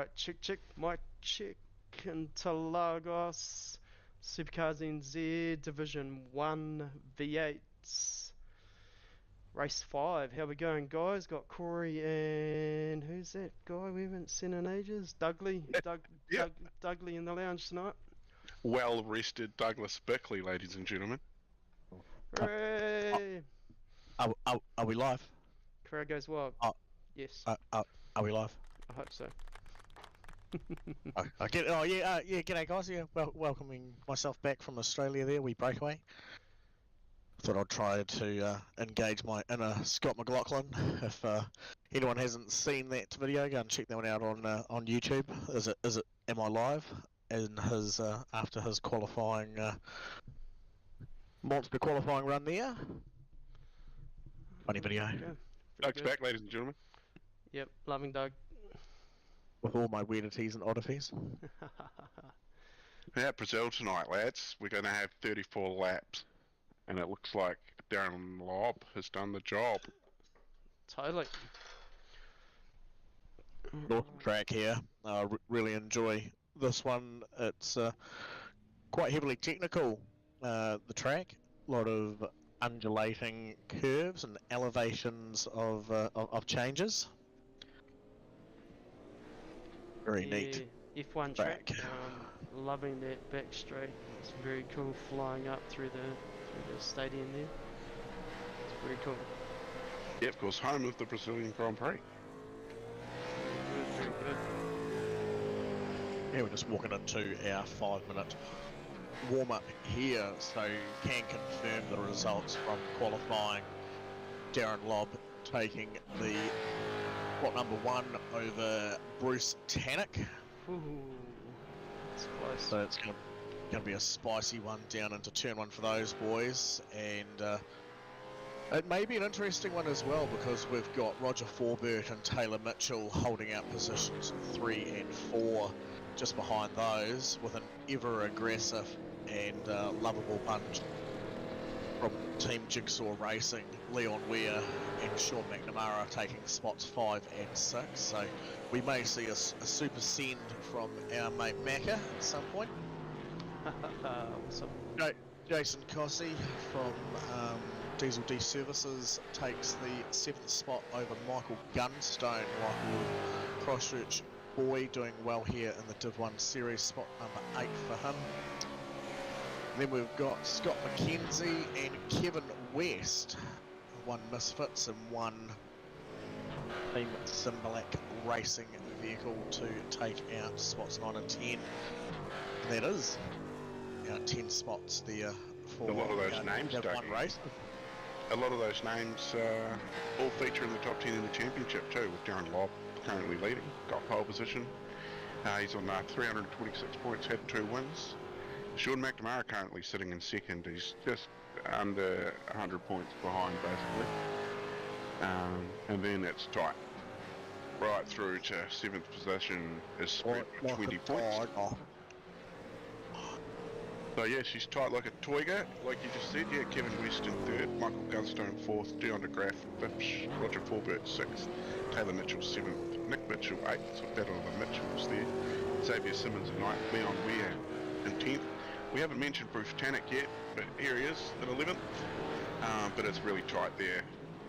Alright, check, mic check. Interlagos, SuperCars NZ Division 1 V8s. Race 5. How we going, guys? Got Corey and who's that guy we haven't seen in ages? Dudley. Dudley in the lounge tonight. Well rested Douglas Bickley, ladies and gentlemen. Hooray! Are we live? Crowd goes wild. Yes. Are we live? I hope so. I get. Oh yeah. G'day guys. Yeah. Welcoming myself back from Australia. There, we breakaway. Thought I'd try to engage my inner Scott McLaughlin. If anyone hasn't seen that video, go and check that one out on YouTube. Am I live? In his after his qualifying monster qualifying run there. Funny video. Doug's back, ladies and gentlemen. Yep, loving Doug. With all my weirdities and oddities. At Brazil tonight, lads, we're going to have 34 laps, and it looks like Darren Lobb has done the job. Totally. Awesome track here. Really enjoy this one. It's quite heavily technical. The track, a lot of undulating curves and elevations of changes. Very neat. F1 track. Loving that back straight. It's very cool, flying up through the stadium there. It's very cool. Yeah, of course, home of the Brazilian Grand Prix. Very good. Yeah, we're just walking into our 5-minute warm-up here, so can confirm the results from qualifying. Darren Lobb taking the spot number 1 over Bruce Tannock. Ooh, that's close. So it's going to be a spicy one down into turn 1 for those boys, and it may be an interesting one as well, because we've got Roger Forbert and Taylor Mitchell holding out positions 3 and 4 just behind those, with an ever aggressive and lovable bunch from Team Jigsaw Racing, Leon Weir and Sean McNamara taking spots 5 and 6. So we may see a super send from our mate Macca at some point. Awesome. Jason Cossey from Diesel D Services takes the 7th spot over Michael Gunstone. Michael Christchurch boy doing well here in the Div1 series, spot number 8 for him. Then we've got Scott McKenzie and Kevin West, one Misfits and one Team Simbalak Racing vehicle to take out spots 9 and 10. And that is 10 spots there for a lot of those names, one race. A lot of those names all feature in the top 10 in the championship too, with Darren Lobb currently leading, got pole position. He's on 326 points, had 2 wins. Sean McNamara currently sitting in second. He's just under 100 points behind, basically. And then it's tight. Right through to 7th position is split 20 points. So yeah, she's tight like a toiga, like you just said. Yeah, Kevin West in 3rd, Michael Gunstone 4th, Dion de Graaf 5th, Roger Forbert 6th, Taylor Mitchell 7th, Nick Mitchell 8th, so battle of the Mitchells there. Xavier Simmons at 9th, Leon Weir in 10th. We haven't mentioned Bruce Tannock yet, but here he is at 11th. But it's really tight there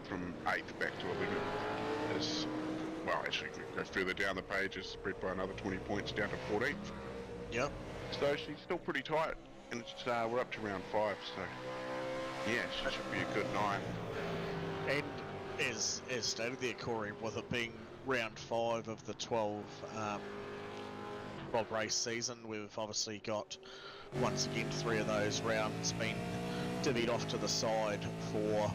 from 8th back to 11th. It's, well, actually, we go further down the page, it's spread by another 20 points down to 14th. Yep. So she's still pretty tight, and it's, we're up to round 5, so yeah, she should be a good 9. And as stated there, Corey, with it being round 5 of the 12 race season, we've obviously got once again 3 of those rounds been divvied off to the side for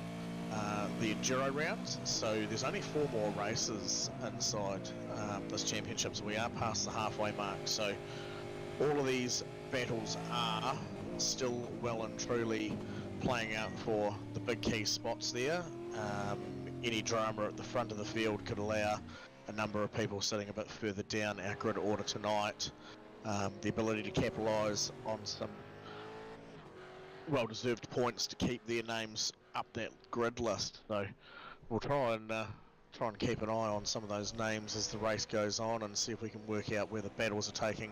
the enduro rounds. So there's only 4 more races inside this championships. We are past the halfway mark, so all of these battles are still well and truly playing out for the big key spots there. Any drama at the front of the field could allow a number of people sitting a bit further down our grid order tonight the ability to capitalise on some well-deserved points to keep their names up that grid list. So we'll try and try and keep an eye on some of those names as the race goes on and see if we can work out where the battles are taking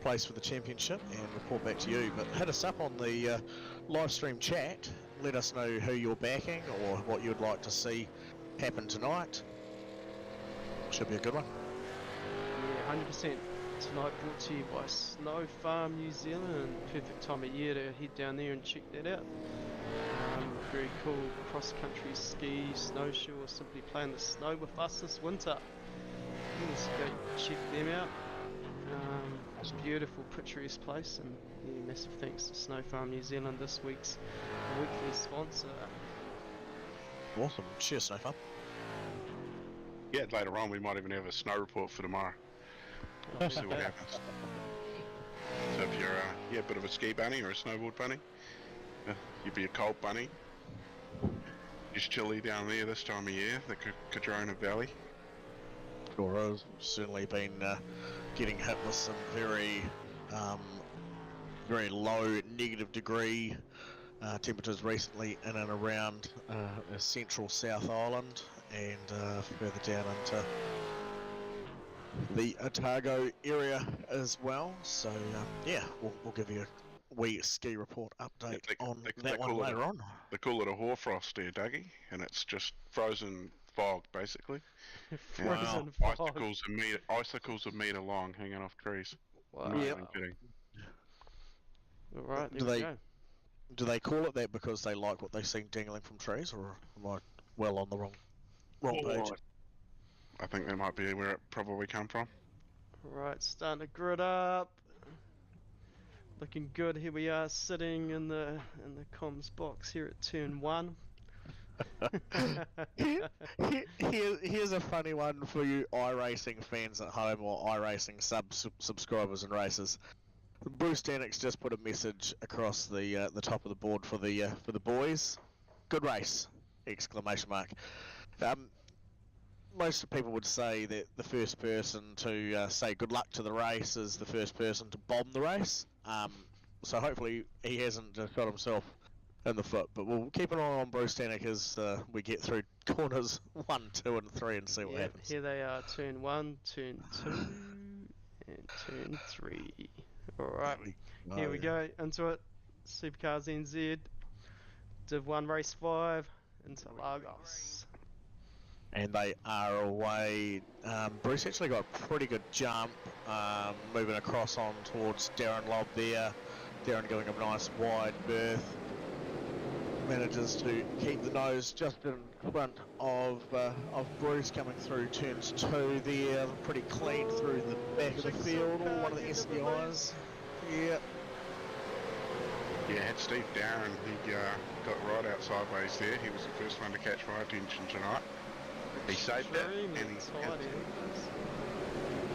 place for the championship and report back to you. But hit us up on the live stream chat. Let us know who you're backing or what you'd like to see happen tonight. Should be a good one. Yeah, 100%. Tonight brought to you by Snow Farm New Zealand. Perfect time of year to head down there and check that out. Very cool cross-country ski, snowshoe, or simply playing the snow with us this winter. Let's go check them out. It's a beautiful, picturesque place, and yeah, massive thanks to Snow Farm New Zealand, this week's weekly sponsor. Awesome. Cheers, Snow Farm. Yeah, later on we might even have a snow report for tomorrow. We'll see what happens. So if you're a bit of a ski bunny or a snowboard bunny, you'd be a cold bunny. It's chilly down there this time of year, the Cardrona Valley. Sure has certainly been getting hit with some very low negative degree temperatures recently in and around central South Island and further down into the Otago area as well. So yeah, we'll give you a wee ski report update on that one later on. They call it a hoarfrost there, Dougie, and it's just frozen fog basically. Frozen fog. Icicles a metre long hanging off trees. Wow. Not Yep. even kidding. Alright, there we go. Do they call it that because they like what they've seen dangling from trees, or am I well on the wrong page? I think that might be where it probably come from. Right, starting to grid up. Looking good. Here we are, sitting in the comms box here at turn 1. Here's a funny one for you iRacing fans at home, or iRacing subscribers and racers. Bruce Danik's just put a message across the top of the board for the boys. Good race! Exclamation mark. Most people would say that the first person to say good luck to the race is the first person to bomb the race. So hopefully he hasn't shot himself in the foot. But we'll keep an eye on Bruce Danik as we get through corners 1, 2 and 3 and see what happens. Here they are, turn 1, turn 2 and turn 3. Alright, here we go, into it. SuperCars NZ, Div1 race 5, Interlagos. And they are away. Bruce actually got a pretty good jump, moving across on towards Darren Lobb there. Darren giving him a nice wide berth. Manages to keep the nose just in front of Bruce, coming through turns 2 there. Pretty clean through the back of the field, one of the SDIs. Yeah. Yeah, had Steve Darren, he got right out sideways there. He was the first one to catch my attention tonight. He saved it, and he's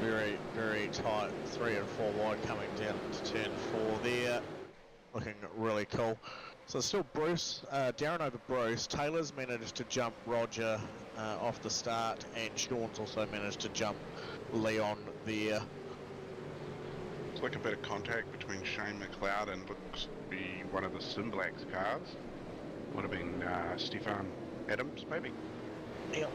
very, very tight. 3 and 4 wide coming down to turn 4 there. Looking really cool. So still Bruce, Darren over Bruce. Taylor's managed to jump Roger off the start, and Sean's also managed to jump Leon there. It's like a bit of contact between Shane McLeod and looks to be one of the Simblacks cars. Would have been Stefan Adams, maybe. Yep.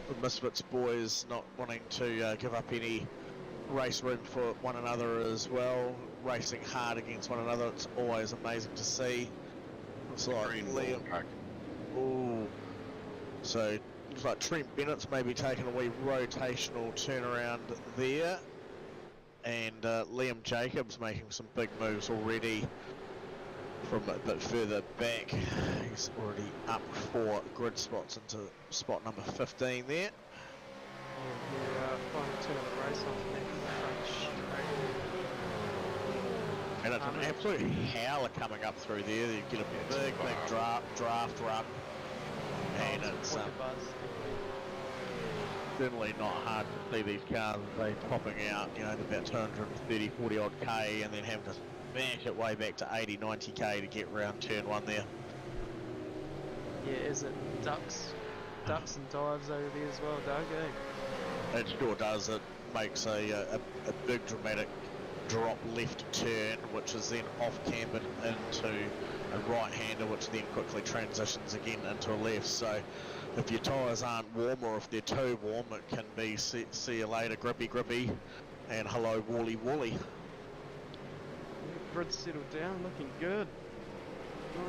The Misfits boys not wanting to give up any race room for one another as well, racing hard against one another. It's always amazing to see. Looks like Liam. Ooh. So looks like Trent Bennett's maybe taking a wee rotational turnaround there, and Liam Jacobs making some big moves already from a bit further back. He's already up 4 grid spots into spot number 15 there. Final turn of the race off And it's an absolute howler coming up through there. You get a big draft run, and it's certainly not hard to see these cars as they popping out, you know, about 230, 40 odd K, and then having to smash it way back to 80, 90 K to get round turn 1 there. Yeah, is it ducks and dives over there as well, Doug? It sure does. It makes a big dramatic drop left turn, which is then off cambered into a right-hander, which then quickly transitions again into a left. So if your tyres aren't warm, or if they're too warm, it can be see you later, grippy, and hello, wally. Grid settled down, looking good.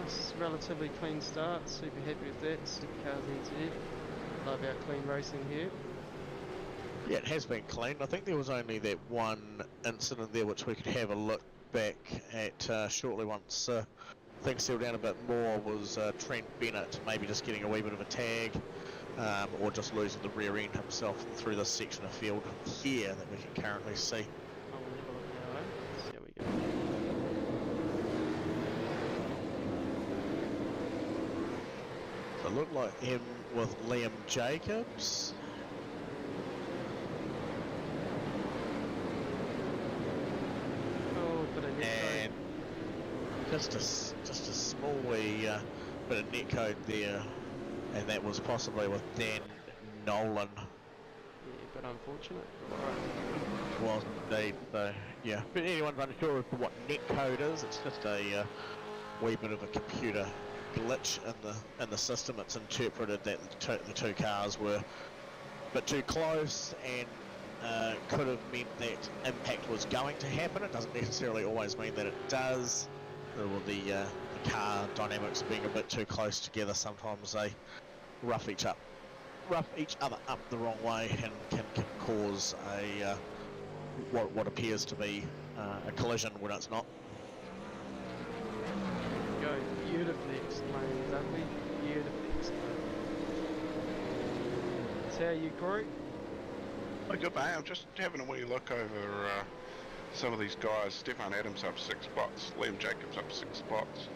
Nice, relatively clean start. Super happy with that. SuperCars NZ. Love our clean racing here. Yeah, it has been clean. I think there was only that one incident there which we could have a look back at shortly once things settled down a bit more, was Trent Bennett maybe just getting a wee bit of a tag, or just losing the rear end himself through this section of field here that we can currently see. I'll have a look now, eh? See how we go. So it looked like him with Liam Jacobs. Oh, but a net And just a small wee bit of netcode there, and that was possibly with Dan Nolan. Yeah, but unfortunate. Alright. Was indeed, so yeah. But anyone's unsure as to what netcode is, it's just a wee bit of a computer glitch in the system. It's interpreted that the two cars were a bit too close, and could have meant that impact was going to happen. It doesn't necessarily always mean that it does. Or the car dynamics being a bit too close together, sometimes they rough each other up the wrong way, and can cause a what appears to be a collision when it's not. Go, beautifully explained, Dudley. Beautifully explained. So how are you, Corey? Oh, good mate. I'm just having a wee look over some of these guys. Stefan Adams up 6 spots, Liam Jacobs up 6 spots.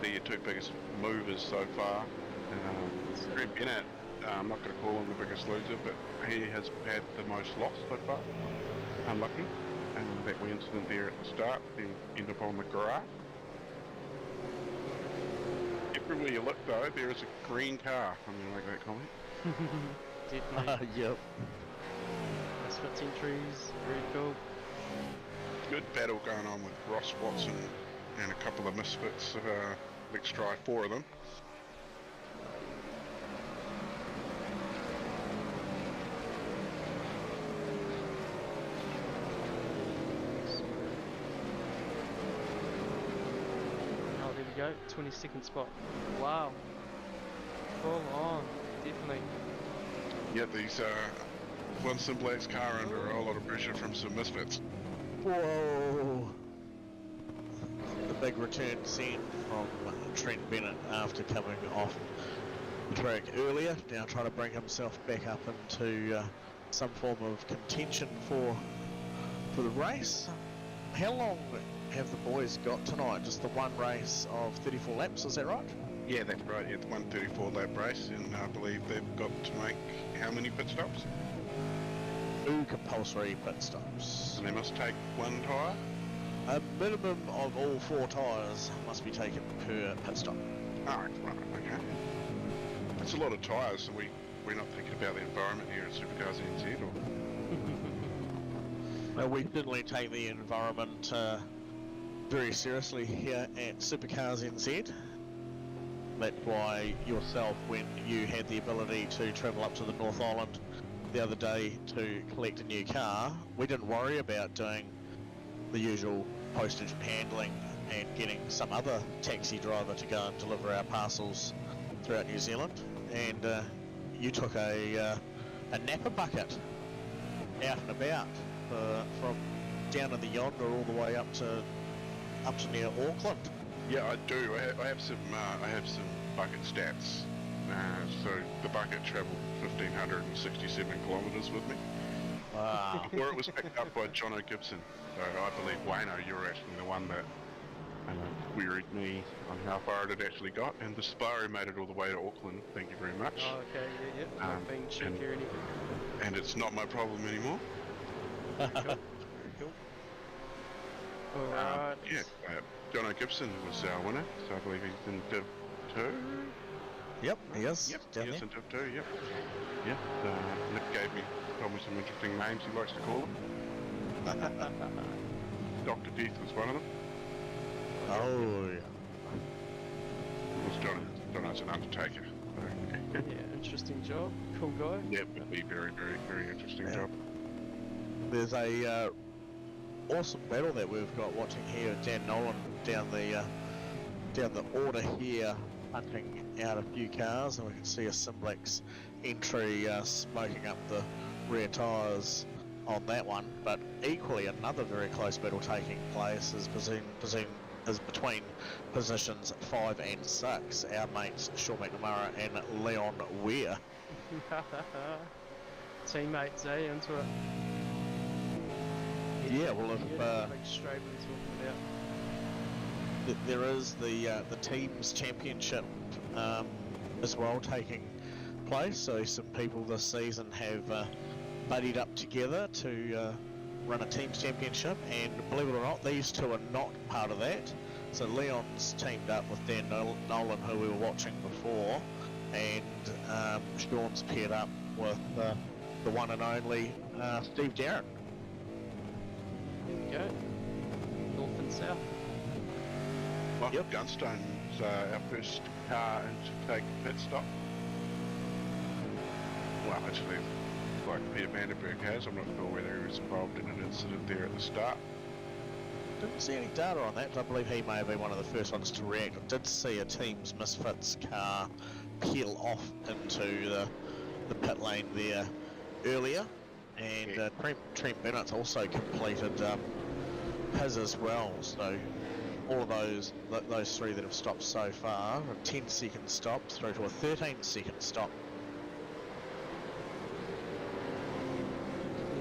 They're your two biggest movers so far. Trent Bennett, I'm not going to call him the biggest loser, but he has had the most loss so far. Unlucky. And that wee incident there at the start, then end up on the grass. Everywhere you look though, there is a green car. I'm going to make that comment. Definitely. Yep. Nice fits entries, very cool. Good battle going on with Ross Watson and a couple of misfits. Let's try 4 of them. Oh, there we go, 22nd spot. Wow. Full on, definitely. Yeah, these Winston Black's car under a whole lot of pressure from some misfits. Whoa! The big return sent from Trent Bennett after coming off the track earlier. Now trying to bring himself back up into some form of contention for the race. How long have the boys got tonight? Just the one race of 34 laps, is that right? Yeah, that's right. Yeah, the 134 lap race, and I believe they've got to make how many pit stops? 2 compulsory pit stops. And they must take 1 tyre? A minimum of all 4 tyres must be taken per pit stop. Oh, right, okay. That's a lot of tyres, so we're not thinking about the environment here at SuperCars NZ, or? Well, we certainly take the environment very seriously here at SuperCars NZ. That's why yourself, when you had the ability to travel up to the North Island the other day to collect a new car, we didn't worry about doing the usual postage and handling and getting some other taxi driver to go and deliver our parcels throughout New Zealand. And you took a napper bucket out and about from down in the yonder all the way up to near Auckland. Yeah, I do. I have some bucket stats. So the bucket travelled 1,567 kilometres with me. Wow. Or it was picked up by Jono Gibson. So I believe, Wayno, you're actually the one that queried me on how far it had actually got, and the Sparrow made it all the way to Auckland. Thank you very much. Oh, okay, yeah. Not being cheeky or anything. And it's not my problem anymore. Cool. Alright. Jono Gibson was our winner, so I believe he's in Div 2. Yep, he is. Yep, down he is there. in Div 2, yep. Yep, Nick told me some interesting names he likes to call them. Dr. Death was one of them. Oh, yeah. Was Jono's an undertaker. Yeah, interesting job. Cool guy. Yeah, it would be very, very, very interesting Yeah. job. There's a awesome battle that we've got watching here. Dan Nolan down the order here, hunting out a few cars, and we can see a Simplex entry smoking up the rear tyres on that one. But equally, another very close battle taking place is between positions 5 and 6. Our mates Sean McNamara and Leon Weir. Teammates, eh? Into it. Yeah, well, if big straight we're talking about. there is the teams championship as well taking place. So some people this season have buddied up together to run a teams championship, and believe it or not, these two are not part of that. So Leon's teamed up with Dan Nolan, who we were watching before, and Sean's paired up with the one and only Steve Darren. There we go. North and south. Michael Gunstone's our first car in to take a pit stop. Well, actually, like Peter Vandenberg has. I'm not sure whether he was involved in an incident there at the start. Didn't see any data on that, but I believe he may have been one of the first ones to react. I did see a Teams Misfits car peel off into the pit lane there earlier, and Trent Bennett's also completed his as well. So all of those three that have stopped so far, a 10-second stop through to a 13-second stop.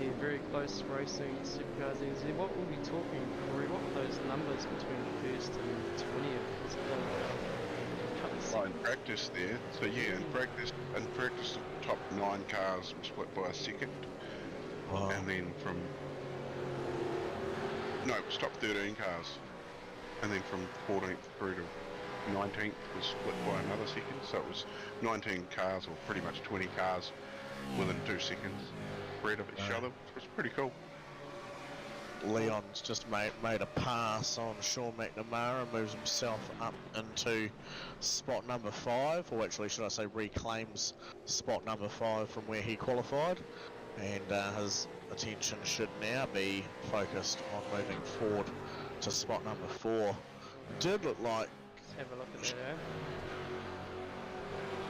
Yeah, very close racing, SuperCars NZ. What were we talking, Corey? What were those numbers between the first and 20th? Well, in practice there, so yeah, in practice the top 9 cars were split by a second. Wow. And then it was top 13 cars. And then from 14th through to 19th was split by another second. So it was 19 cars, or pretty much 20 cars, within 2 seconds spread of each other. It was pretty cool. Leon's just made a pass on Sean McNamara, moves himself up into spot number 5, or actually should I say reclaims spot number 5 from where he qualified, and his attention should now be focused on moving forward to spot number 4. Did look like... Let's have a look at that, eh?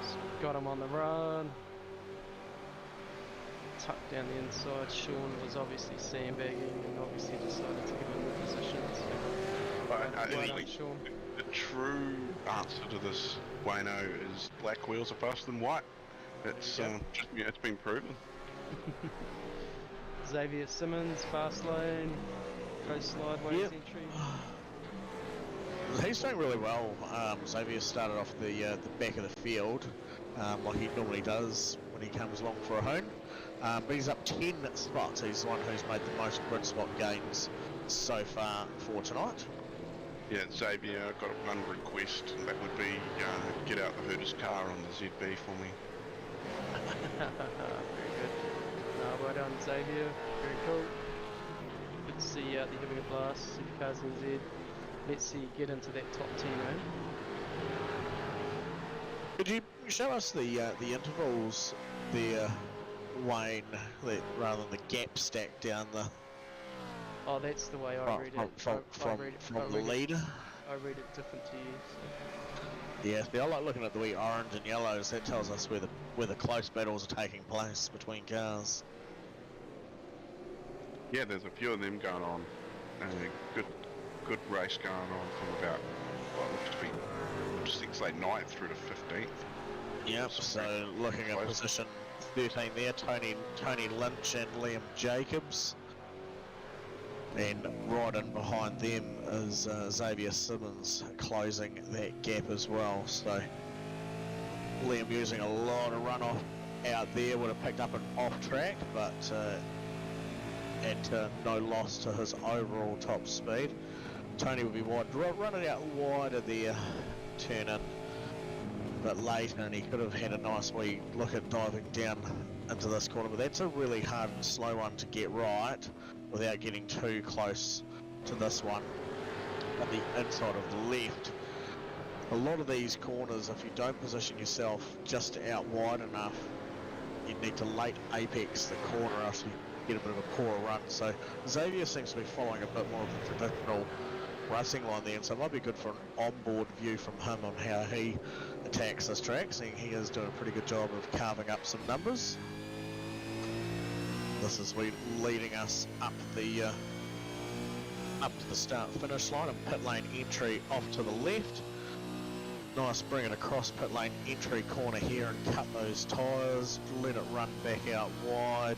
Just got him on the run. Tucked down the inside. Sean was obviously sandbagging and obviously decided to give him the position. So I well think done, Sean. the true answer to this, Wayno, is black wheels are faster than white. It's it's been proven. Xavier Simmons, fast lane, coast slideways Yep. entry. He's doing really well. Xavier started off the back of the field, like he normally does when he comes along for a hone. But he's up 10 spots. He's the one who's made the most grid spot gains so far for tonight. Yeah, Xavier, I've got one request, and that would be get out the Herder's car on the ZB for me. Very good. Well done, Xavier. Very cool. Good to see you out there having a blast. SuperCars NZ. Let's see you get into that top 10, eh? Could you show us the intervals there, Wayne, rather than the gap stack down the Oh, that's the way I read it. from the leader? I read it different to you. So. Yeah, see, I like looking at the wee orange and yellows. That tells us where the close battles are taking place between cars. Yeah, there's a few of them going on. Good race going on from about what looks to be 6th, 8th, 9th through to 15th. Yep. So looking at position 13 there, Tony Lynch and Liam Jacobs. And right in behind them is Xavier Simmons closing that gap as well. So Liam using a lot of runoff out there, would have picked up an off track, but at no loss to his overall top speed. Tony would be wide, running out wider there, turn in a bit late, and he could have had a nice wee look at diving down into this corner, but that's a really hard and slow one to get right without getting too close to this one. On the inside of the left, a lot of these corners, if you don't position yourself just out wide enough, you need to late apex the corner after you get a bit of a poorer run. So Xavier seems to be following a bit more of the traditional racing line there, and so it might be good for an onboard view from him on how he attacks this track, seeing he is doing a pretty good job of carving up some numbers. This is leading us up to the start finish line, and pit lane entry off to the left. Nice, bring it across pit lane entry corner here and cut those tyres, let it run back out wide.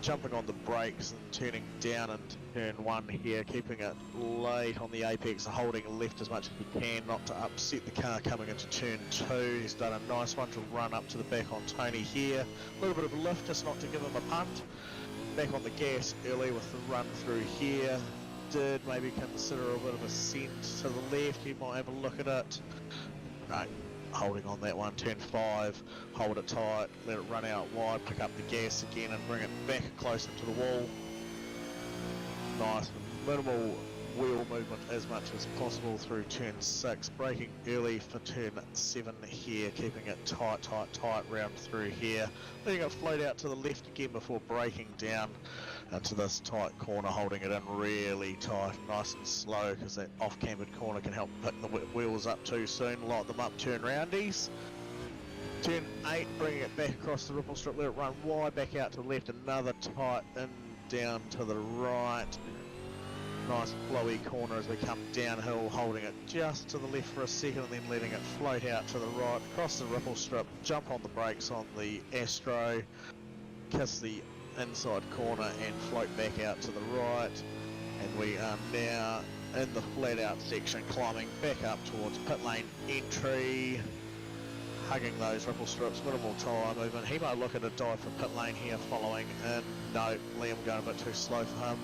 Jumping on the brakes and turning down into turn 1 here, keeping it late on the apex, holding left as much as he can, not to upset the car coming into turn 2. He's done a nice one to run up to the back on Tony here. A little bit of a lift, just not to give him a punt. Back on the gas early with the run through here. Did maybe consider a bit of a ascent to the left, he might have a look at it. Right. Holding on that one, turn 5, hold it tight, let it run out wide, pick up the gas again and bring it back closer to the wall. Nice, minimal wheel movement as much as possible through turn 6, braking early for turn 7 here, keeping it tight round through here, letting it float out to the left again before braking down into this tight corner, holding it in really tight, nice and slow, because that off-cambered corner can help pick the wheels up too soon, light them up, turn roundies. Turn 8, bringing it back across the ripple strip, let it run wide, back out to the left, another tight in, down to the right. Nice flowy corner as we come downhill, holding it just to the left for a second and then letting it float out to the right, across the ripple strip, jump on the brakes on the Astro, kiss the inside corner and float back out to the right, and we are now in the flat out section, climbing back up towards pit lane entry, hugging those ripple strips, minimal tyre movement. He might look at a dive for pit lane here following in. No, Liam going a bit too slow for him.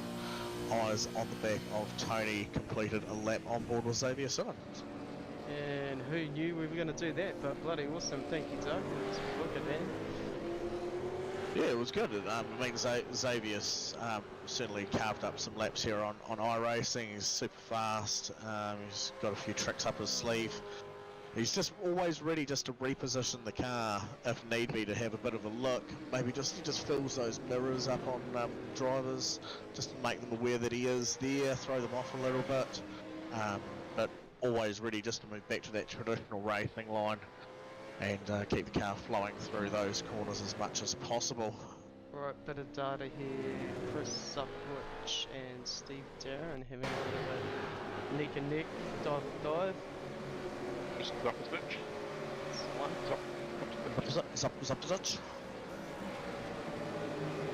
Eyes on the back of Tony, completed a lap on board with Xavier Simmons. And who knew we were going to do that, but bloody awesome, thank you Doug, let's look at that. Yeah, it was good. I mean, Xavier's certainly carved up some laps here on iRacing. He's super fast. He's got a few tricks up his sleeve. He's just always ready just to reposition the car if need be, to have a bit of a look. Maybe he just fills those mirrors up on drivers just to make them aware that he is there, throw them off a little bit. But always ready just to move back to that traditional racing line and keep the car flowing through those corners as much as possible. Right, bit of data here. Chris Supwich and Steve Darren having a bit of a neck and neck dive. Just up a switch. Supwich.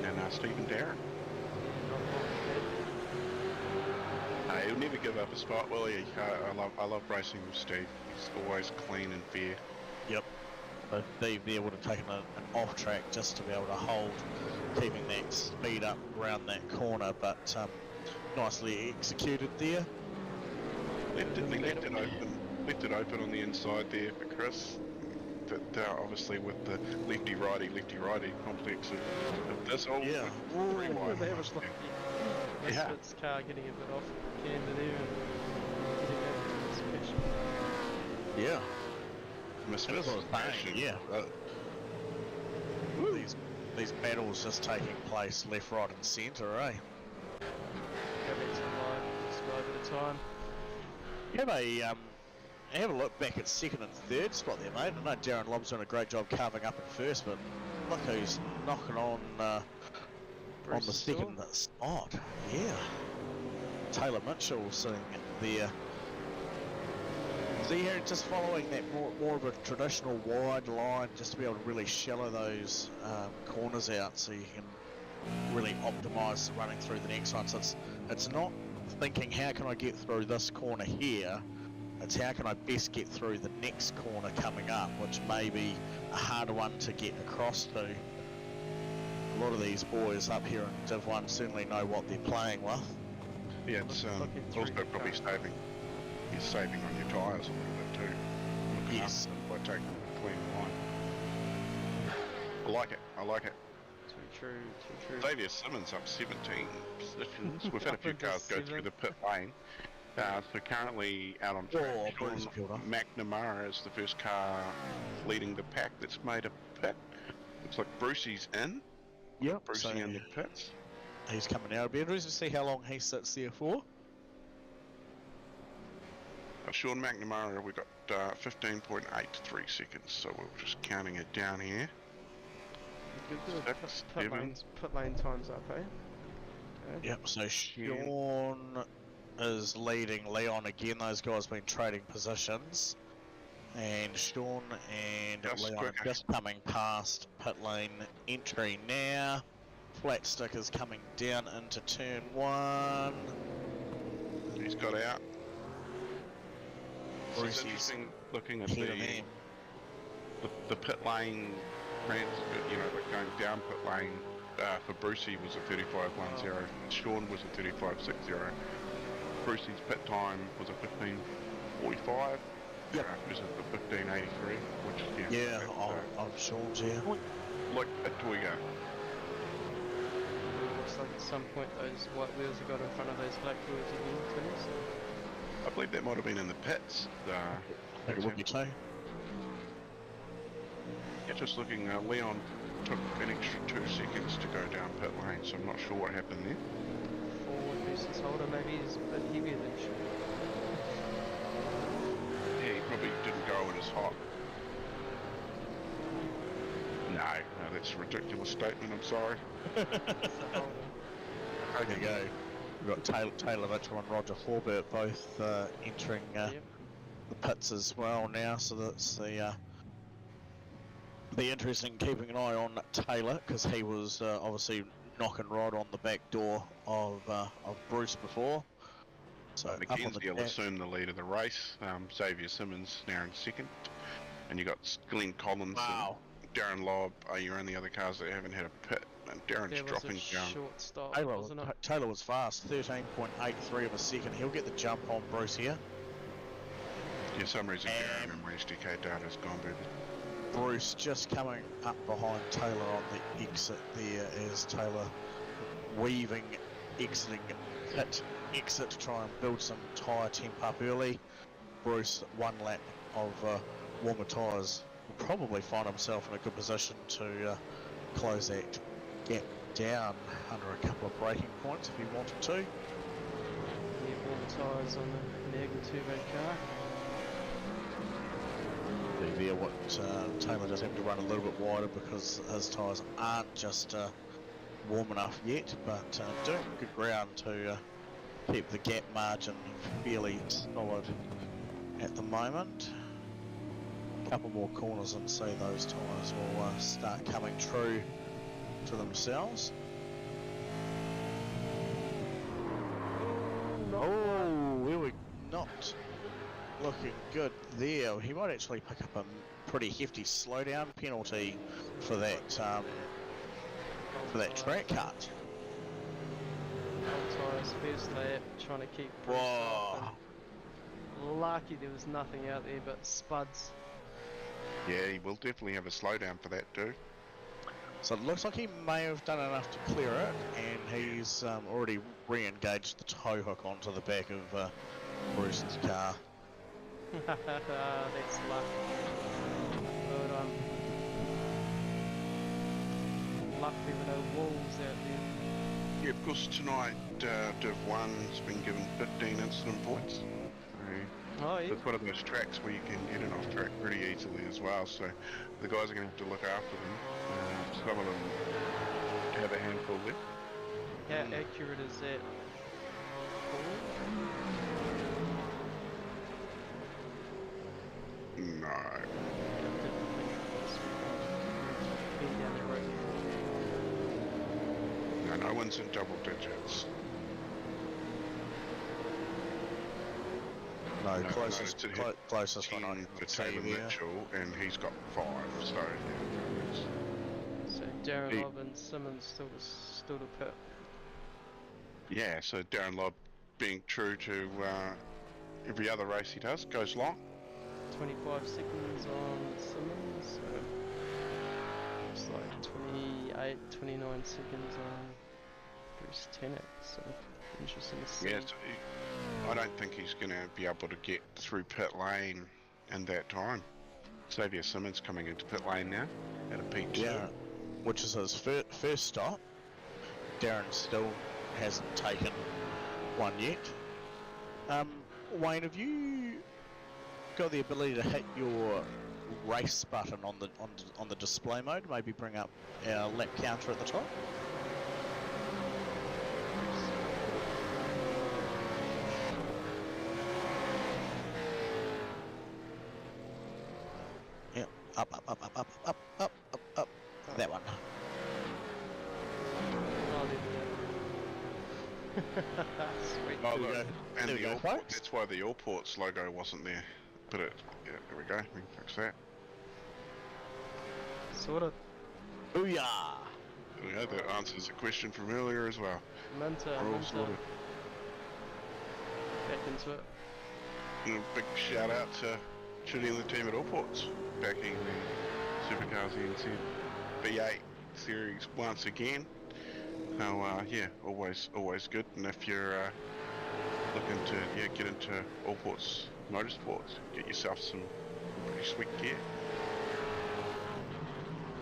And Steve and Darren. He'll never give up a spot, will he? I love racing with Steve. He's always clean and fair. Yep. So Steve there would have taken an off track just to be able to hold, keeping that speed up around that corner, but nicely executed there. Left it open on the inside there for Chris. But obviously with the lefty-righty complex of this old yeah. Misfit's car getting a bit off camber there and getting that special. Yeah. Misfit's passion. Yeah. These battles just taking place left, right and centre, eh? Go back to the live at a time. Have a look back at second and third spot there, mate. I know Darren Lobb's doing a great job carving up at first, but look who's knocking on the second spot. Yeah. Taylor Mitchell sitting there. So yeah, just following that more of a traditional wide line, just to be able to really shallow those corners out, so you can really optimise running through the next one. So it's not thinking how can I get through this corner here. It's how can I best get through the next corner coming up, which may be a harder one to get across to. A lot of these boys up here in Div1 certainly know what they're playing with. Yeah, it's also probably saving. You're saving on your tyres a little bit too. Yes. By taking a clean line. I like it. Too true. Xavier Simmons up 17 positions. We've had a few cars go through the pit lane. So currently out on track, Oh, Sean Bruce peeled off. McNamara is the first car leading the pack that's made a pit. Looks like Brucey's in. Yep. Brucey So in the pits. he's coming out. It'll be interesting to see how long he sits there for. Sean McNamara, we've got 15.83 seconds, so we're just counting it down here. Good. Six, Pit seven. lane times up, eh? Okay. Yep. So Sean is leading Leon again. Those guys been trading positions, and Sean and Just Leon quicker. are just coming past pit lane entry now. Flat stickers coming down into turn 1. He's got out. So it's Brucey's interesting looking at ahead of him. the pit lane, like going down pit lane for Brucey was a 35.10. Sean was a 35.60. Brucey's pit time was a 15.45. Yep. Versus the 15.83, which is Yeah, I'm Sean's, yeah. like a Toyota. Looks like at some point those white wheels have got in front of those black wheels again too. So. I believe that might have been in the pits. I think it would be too. Yeah, just looking, Leon took an extra 2 seconds to go down pit lane, so I'm not sure what happened there. Forward versus holder, maybe he's a bit heavier than Sean. Yeah, he probably didn't go in as hot. No, that's a ridiculous statement, I'm sorry. There you go. We've got Taylor Mitchell and Roger Horbert both entering Yep. the pits as well now, so that's the be interesting keeping an eye on Taylor, because he was obviously knocking right on the back door of Bruce before. So up on the Mackenzie will back. assume the lead of the race. Xavier Simmons now in second. And you got Glenn Collins Wow. and Darren Lobb are your only other cars that haven't had a pit. And Darren's There was dropping a down. short stop, Taylor, wasn't it? Taylor was fast, 13.83 of a second. He'll get the jump on Bruce here. Yeah, for some reason And- Darren and my SDK data's gone baby. Bruce just coming up behind Taylor on the exit there as Taylor weaving, exiting pit exit to try and build some tyre temp up early. Bruce, 1 lap of warmer tyres, will probably find himself in a good position to close that gap down under a couple of braking points if he wanted to. Yeah, warm tyres on the Niagara Turbo car. There, what Taylor does have to run a little bit wider because his tyres aren't just warm enough yet, but doing good ground to keep the gap margin fairly solid at the moment. A couple more corners and see those tyres will start coming true to themselves. Oh, we were not looking good there. He might actually pick up a pretty hefty slowdown penalty for that track cut. Old tyres, first lap, trying to keep Bruce Whoa. up. And lucky there was nothing out there but spuds. Yeah, he will definitely have a slowdown for that too. So it looks like he may have done enough to clear it, and he's already re-engaged the tow hook onto the back of Bruce's car. That's luck. But luck there were no wolves out there. Yeah, of course tonight Div1's been given 15 incident points. Oh yeah. It's one of those tracks where you can get in off track pretty easily as well, so the guys are going to have to look after them. Some of them have a handful there. How accurate is that? No. Been down the road. No one's in double digits. No, No, closest, no, it's a closest one I 10 for can see Taylor there. Mitchell, and he's got 5, so yeah. So Darren He- Lobb and Simmons still to pit. Yeah, so Darren Lobb being true to every other race he does, goes long. 25 seconds on Simmons. So looks like 28, 29 seconds on Bruce Tenet. So interesting to see. Yeah, so I don't think he's going to be able to get through pit lane in that time. Xavier Simmons coming into pit lane now at a P2. Yeah, which is his first stop. Darren still hasn't taken one yet. Wayne, have you got the ability to hit your race button on the display mode? Maybe bring up our lap counter at the top. Yeah, up. That one. Sweet. Oh, There we look, go. and There we the go, All, folks. that's why the All Ports logo wasn't there. But it, yeah, there we go. We can fix that. Sort of. Booyah! There we go. That answers the question from earlier as well. Minter. We're all sorted. Back into it. And a big shout out to Chitty and the team at All Ports, backing the SuperCars NZ V8 series once again. Yeah, always good. And if you're looking to get into All Ports Motorsports, get yourself some pretty sweet gear.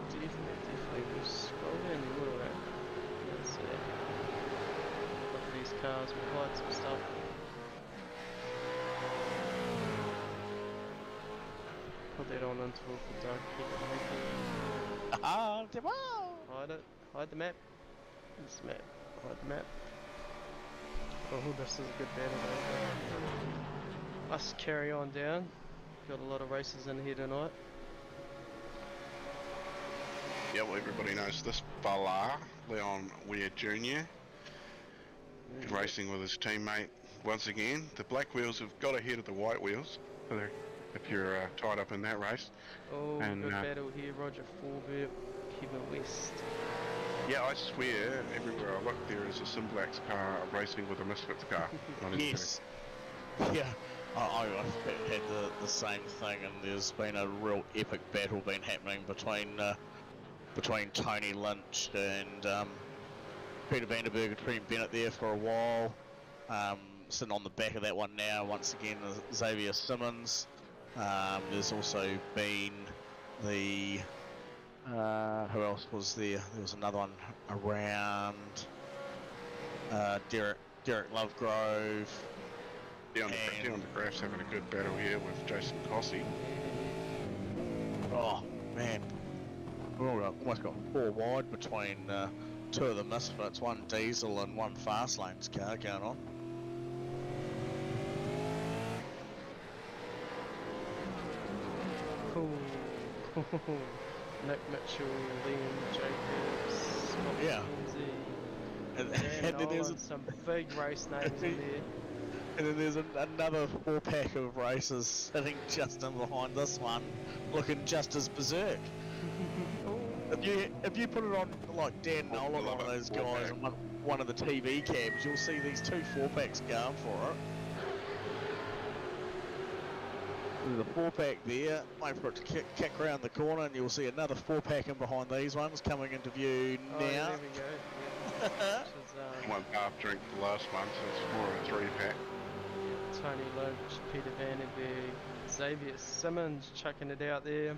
Definitely. We'll scroll down a little bit. Let's see. Look at these cars. We'll hide some stuff. Put that on until the dark. Keep it making. Hide it. Hide the map. This map. Hide the map. Oh, this is a good battle though. Us carry on down. Got a lot of races in here tonight. Yeah, well, everybody knows this Bala, Leon Weir Jr. Racing with his teammate once again. The black wheels have got ahead of the white wheels, if you're tied up in that race. Oh, And, good battle here. Roger Forbert, Kevin West. Yeah, I swear, everywhere I look there is a Simblacks car racing with a Misfits car. Not even Yes. Yeah. I've had the same thing, and there's been a real epic battle been happening between Tony Lynch and Peter Vanderberg, between Bennett there for a while. Sitting on the back of that one now, once again, Xavier Simmons. There's also been the who else was there? There was another one around Derek Lovegrove. Dion de Graaf's having a good battle here with Jason Cossey. Oh man, we almost got 4 wide between 2 of the Misfits, one diesel and one fast lanes car going on. Cool. Nick Mitchell, Liam Jacobs, Scott Yeah. Lindsay, And, Dan and then there's Nolan, some big race names in there. and then there's another 4-pack of racers sitting just in behind this one, looking just as berserk. If you put it on like Dan Nolan, one of those guys, and one of the TV cabs, you'll see these 2 4-packs going for it. There's a 4-pack there, wait for it to kick around the corner, and you'll see another 4-pack in behind these ones coming into view Oh, now. there we go. Yeah. Which is, One half drink the last one, so it's more of a 3-pack. Tony Lynch, Peter Vandenberg, Xavier Simmons chucking it out there.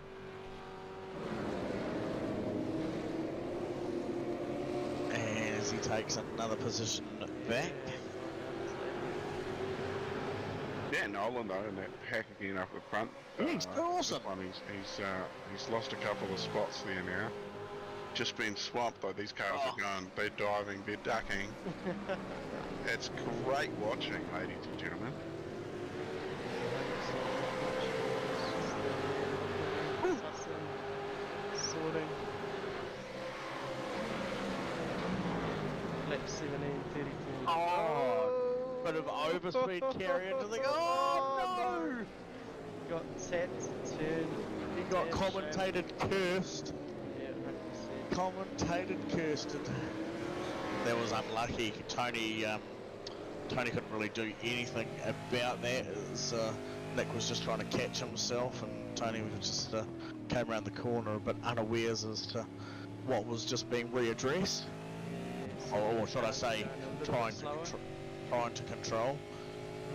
As he takes another position back. Yeah, Nolan though, in that pack again up the front. He's awesome. This one, he's lost a couple of spots there now. Just been swamped though. These cars are going, they're diving, they're ducking. It's great watching, ladies and gentlemen. Sorting. Lap 17:34. Oh, bit of overspeed carry into the. Oh no! Got tapped, turned. He got commentated cursed. Yeah, 100%. Commentated cursed. And that was unlucky. Tony couldn't really do anything about that. As Nick was just trying to catch himself, and Tony was just came around the corner a bit unawares as to what was just being readdressed. Or should I say, trying to control.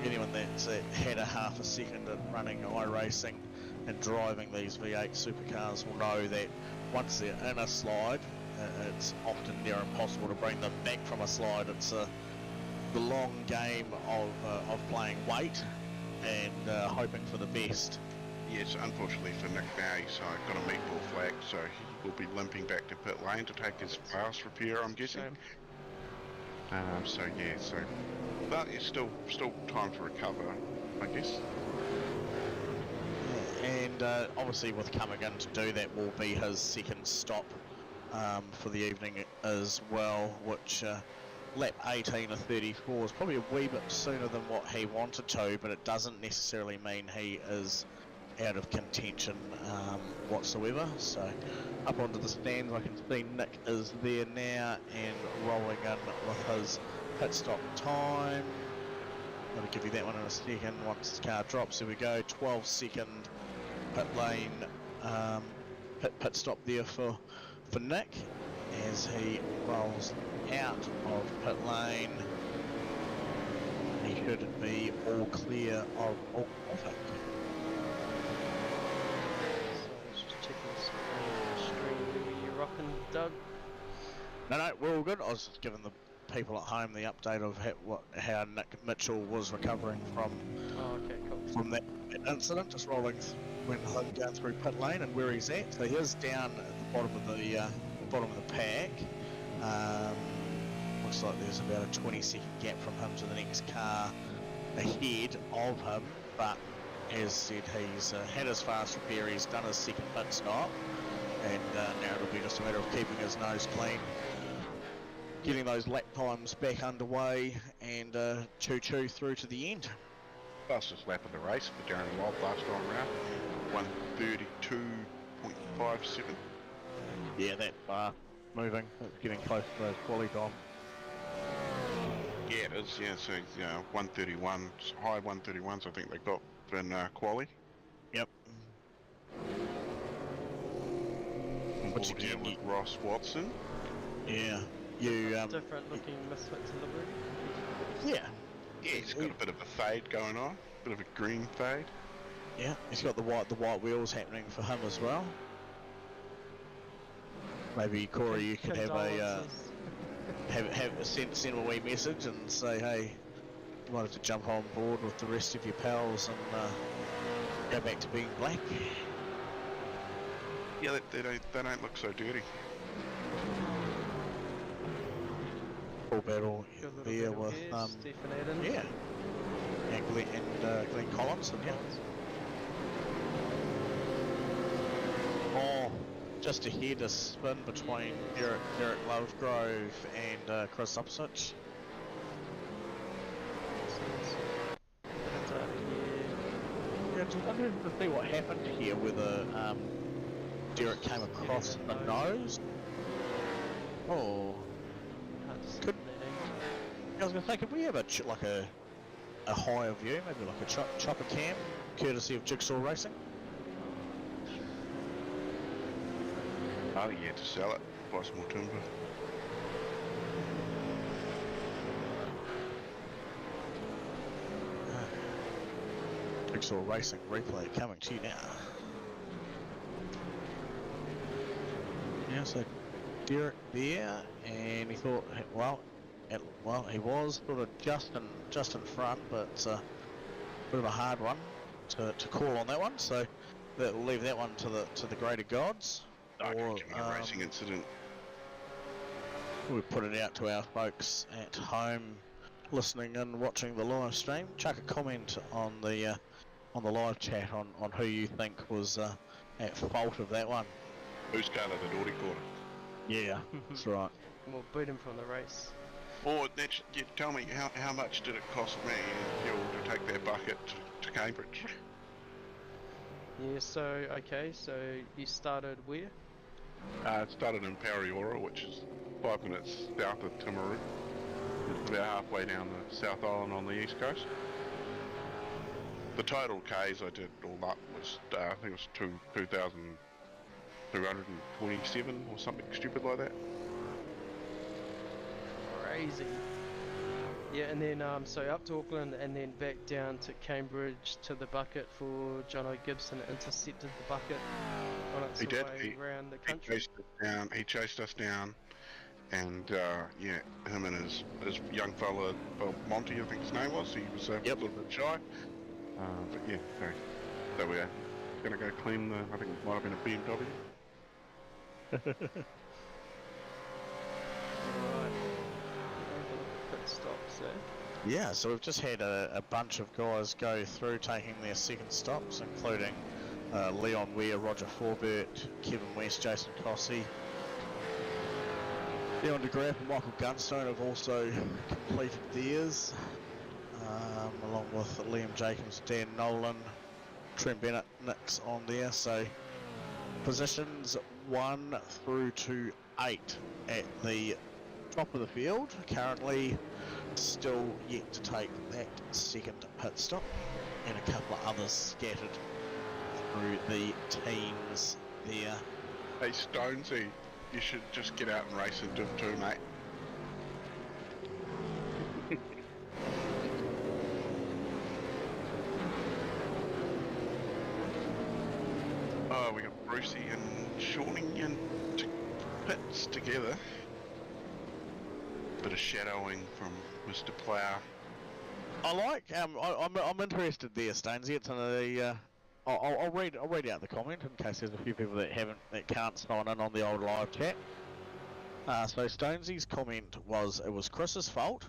anyone that's had a half a second at running iRacing and driving these V8 supercars will know that once they're in a slide, it's often near impossible to bring them back from a slide. It's the long game of playing weight and hoping for the best. Yes, unfortunately for Nick now, he's got a meatball flag, so he will be limping back to pit lane to take his fast repair, I'm guessing. But it's still time to recover, I guess. And obviously with coming in to do that will be his second stop for the evening as well, which lap 18 of 34 is probably a wee bit sooner than what he wanted to, but it doesn't necessarily mean he is out of contention whatsoever. So up onto the stands, I can see Nick is there now and rolling in with his pit stop time. I'll give you that one in a second once the car drops. Here we go, 12-second pit lane pit stop there for Nick as he rolls out of pit lane. He should be all clear of all traffic. Just checking the stream. You rocking, Doug? No, we're all good. I was just giving the people at home the update of how Nick Mitchell was recovering from from that incident, just rolling when him going through pit lane and where he's at. So he is down at the bottom of the pack. Looks like there's about a 20-second gap from him to the next car ahead of him, but as said, he's had his fast repair, he's done his second pit stop, and now it'll be just a matter of keeping his nose clean, getting those lap times back underway, and choo-choo through to the end. Fastest lap of the race for Darren Wild last time round, 1:32.57. Yeah, that bar moving, it's getting close to those quali time. Yeah, it is, yeah, so 1:31, high 1:31s I think they got in quali. Yep. Which again with Ross Watson. Yeah, you different looking Misfits delivery. Yeah. Yeah, he's got a bit of a fade going on, bit of a green fade. Yeah, he's got the white wheels happening for him as well. Maybe Corey, you could have send him a wee message and say, hey, you might have to jump on board with the rest of your pals and go back to being black. Yeah, they don't look so dirty. Full battle there with yeah, and Glenn Collins, and yeah. Oh, just ahead a spin between Derek Lovegrove and Chris Upsich. Yeah, just wondering to see what happened here, whether Derek came across the nose. Oh, I was going to say, could we have a higher view, maybe like a chopper cam, courtesy of Jigsaw Racing? Oh yeah, to sell it, buy some more timber. Jigsaw Racing replay coming to you now. Yeah, so Derek there, and he thought, well, he was sort of just in front, but a bit of a hard one to call on that one. So we'll leave that one to the greater gods. Or a racing incident. We put it out to our folks at home, listening and watching the live stream. Chuck a comment on the live chat on who you think was at fault of that one. Who's got it at Audi Quarter? Yeah, that's right. We'll boot him from the race. Or tell me how much did it cost me and Hill to take their bucket to Cambridge? Yeah, so you started where? It started in Paraora, which is 5 minutes south of Timaru. It's about halfway down the South Island on the east coast. The total Ks I did all up was, I think it was 2,227 or something stupid like that. Crazy. Yeah, and then so up to Auckland and then back down to Cambridge to the bucket for Jono Gibson. Intercepted the bucket on its He did. way around the He country. chased us down. He chased us down, and yeah, him and his young fella, Monty, I think his name was. He was a little bit shy, but yeah, so we are gonna go clean the. I think it might have been a BMW. Alright. Pit stops there. Yeah, so we've just had a bunch of guys go through taking their second stops, including Leon Weir, Roger Forbert, Kevin West, Jason Cossey. Leon de Graaf and Michael Gunstone have also completed theirs, along with Liam Jacobs, Dan Nolan, Trent Bennett, Nick's on there. So positions 1 through to 8 at the top of the field. Currently still yet to take that second pit stop, and a couple of others scattered through the teams there. Hey Stonesy, you should just get out and race in Div 2, mate. Oh, we got Brucey and Shawnee in pits together. Bit of shadowing from Mr. Plough. I like. I'm interested there, Stonesy. It's I'll read out the comment in case there's a few people that can't sign in on the old live chat. So Stonesy's comment was it was Chris's fault.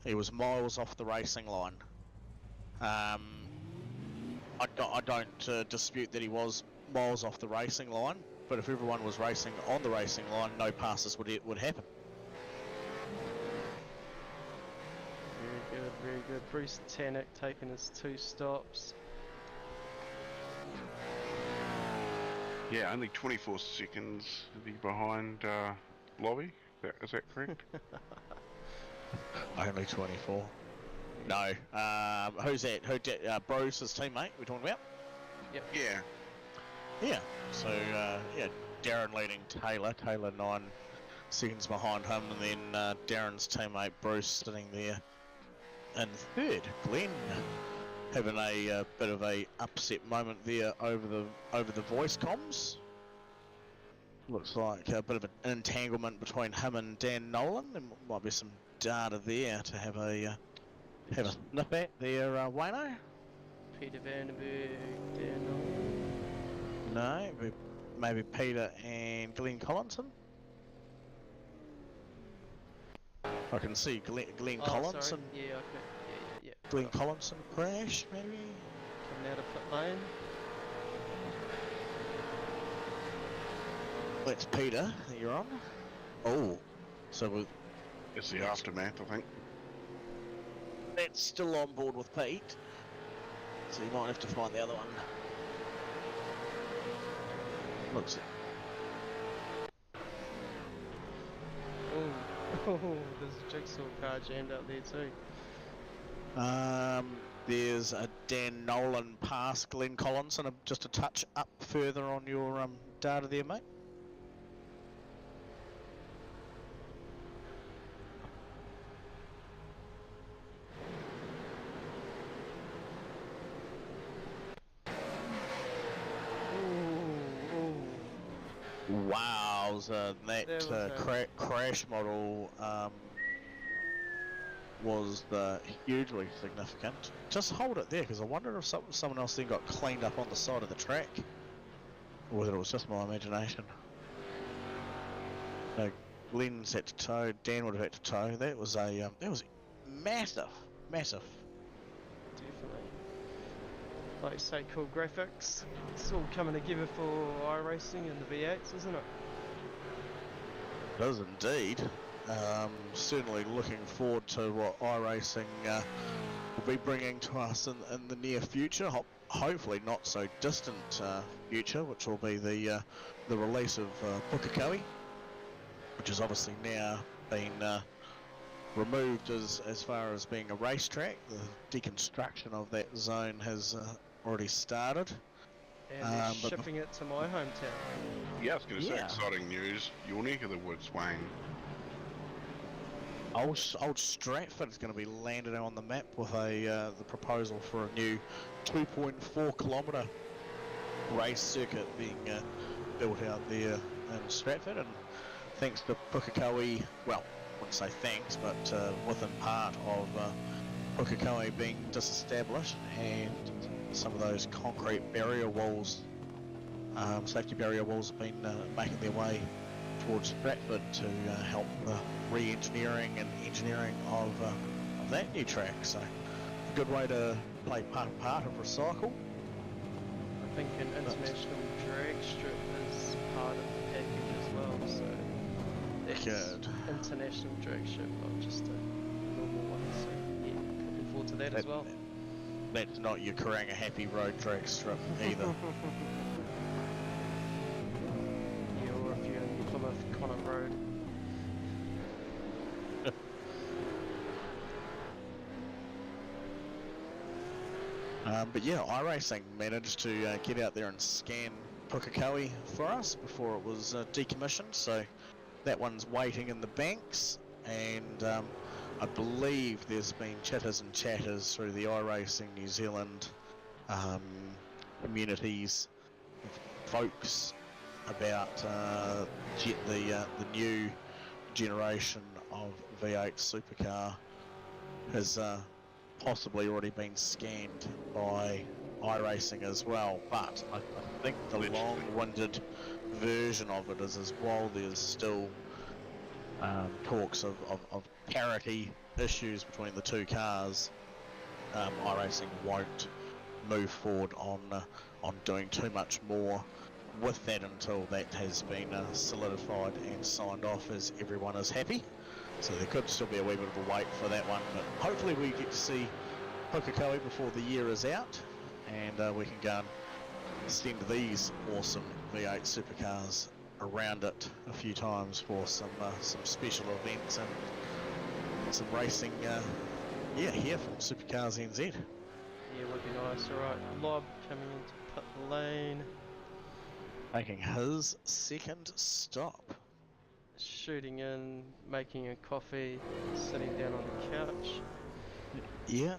He was miles off the racing line. I don't dispute that he was miles off the racing line, but if everyone was racing on the racing line, no passes would happen. Very good. Bruce Tannock taking his 2 stops. Yeah, only 24 seconds behind Lobby. Is that correct? Only 24. No. Who's that? Bruce's teammate we're talking about? Yep. Yeah. Yeah. So, yeah, Darren leading Taylor. Taylor 9 seconds behind him, and then Darren's teammate Bruce sitting there in third. Glenn having a bit of a upset moment there over the voice comms. Looks like a bit of an entanglement between him and Dan Nolan. There might be some data there to have a sniff at there, Wayno. Peter Vandenberg, Dan Nolan. No, maybe Peter and Glenn Collinson. I can see Glenn Collinson. Sorry. Yeah, okay. Yeah. Glenn Collinson crash, maybe? Coming out of pit lane. That's Peter that you're on. Oh, so It's the aftermath, I think. that's still on board with Pete. So you might have to find the other one. Looks. Oh, there's a jigsaw car jammed up there too. There's a Dan Nolan past Glenn Collinson, just a touch up further on your data there, mate. Wowza, that crash model was hugely significant. Just hold it there, because I wonder if someone else then got cleaned up on the side of the track, or whether it was just my imagination. No, Glenn's had to tow, Dan would have had to tow. That was massive. Definitely. Like you say, cool graphics. It's all coming together for iRacing and the V8s, isn't it? It is indeed. Certainly looking forward to what iRacing will be bringing to us in the near future. Hopefully not so distant future, which will be the release of Pukekohe, which has obviously now been removed as far as being a racetrack. The deconstruction of that zone has already started. And they're shipping it to my hometown. Yeah, I was going to say exciting news. Your neck of the woods, Wayne. Old Stratford is going to be landed on the map with the proposal for a new 2.4 kilometre race circuit being built out there in Stratford, and thanks to Pukekohe, well, I wouldn't say thanks, but within part of Pukekohe being disestablished and some of those concrete barrier walls, safety barrier walls have been making their way towards Stratford to help the re-engineering and engineering of that new track. So a good way to play part of recycle. I think an international drag strip is part of the package as well, so that's Good. international drag strip, not just a normal one. So yeah, looking forward to that as well. That's not your Karanga Happy Road drag strip either. Yeah, or if you're in Plymouth Connaught Road. But yeah, iRacing managed to get out there and scan Pukekohe for us before it was decommissioned, so that one's waiting in the banks, and I believe there's been chitters and chatters through the iRacing New Zealand communities, folks, about the new generation of V8 supercar has possibly already been scanned by iRacing as well, but I think the long-winded version of it is, as while there's still talks of parity issues between the two cars, iRacing won't move forward on doing too much more with that until that has been solidified and signed off, as everyone is happy. So there could still be a wee bit of a wait for that one, but hopefully we get to see Pukekohe before the year is out, and we can go and send these awesome V8 supercars around it a few times for some special events and some racing. Here from SuperCars NZ. Yeah, would be nice. Alright, Lob coming into pit lane. Making his second stop. Shooting in, making a coffee, sitting down on the couch. Yeah.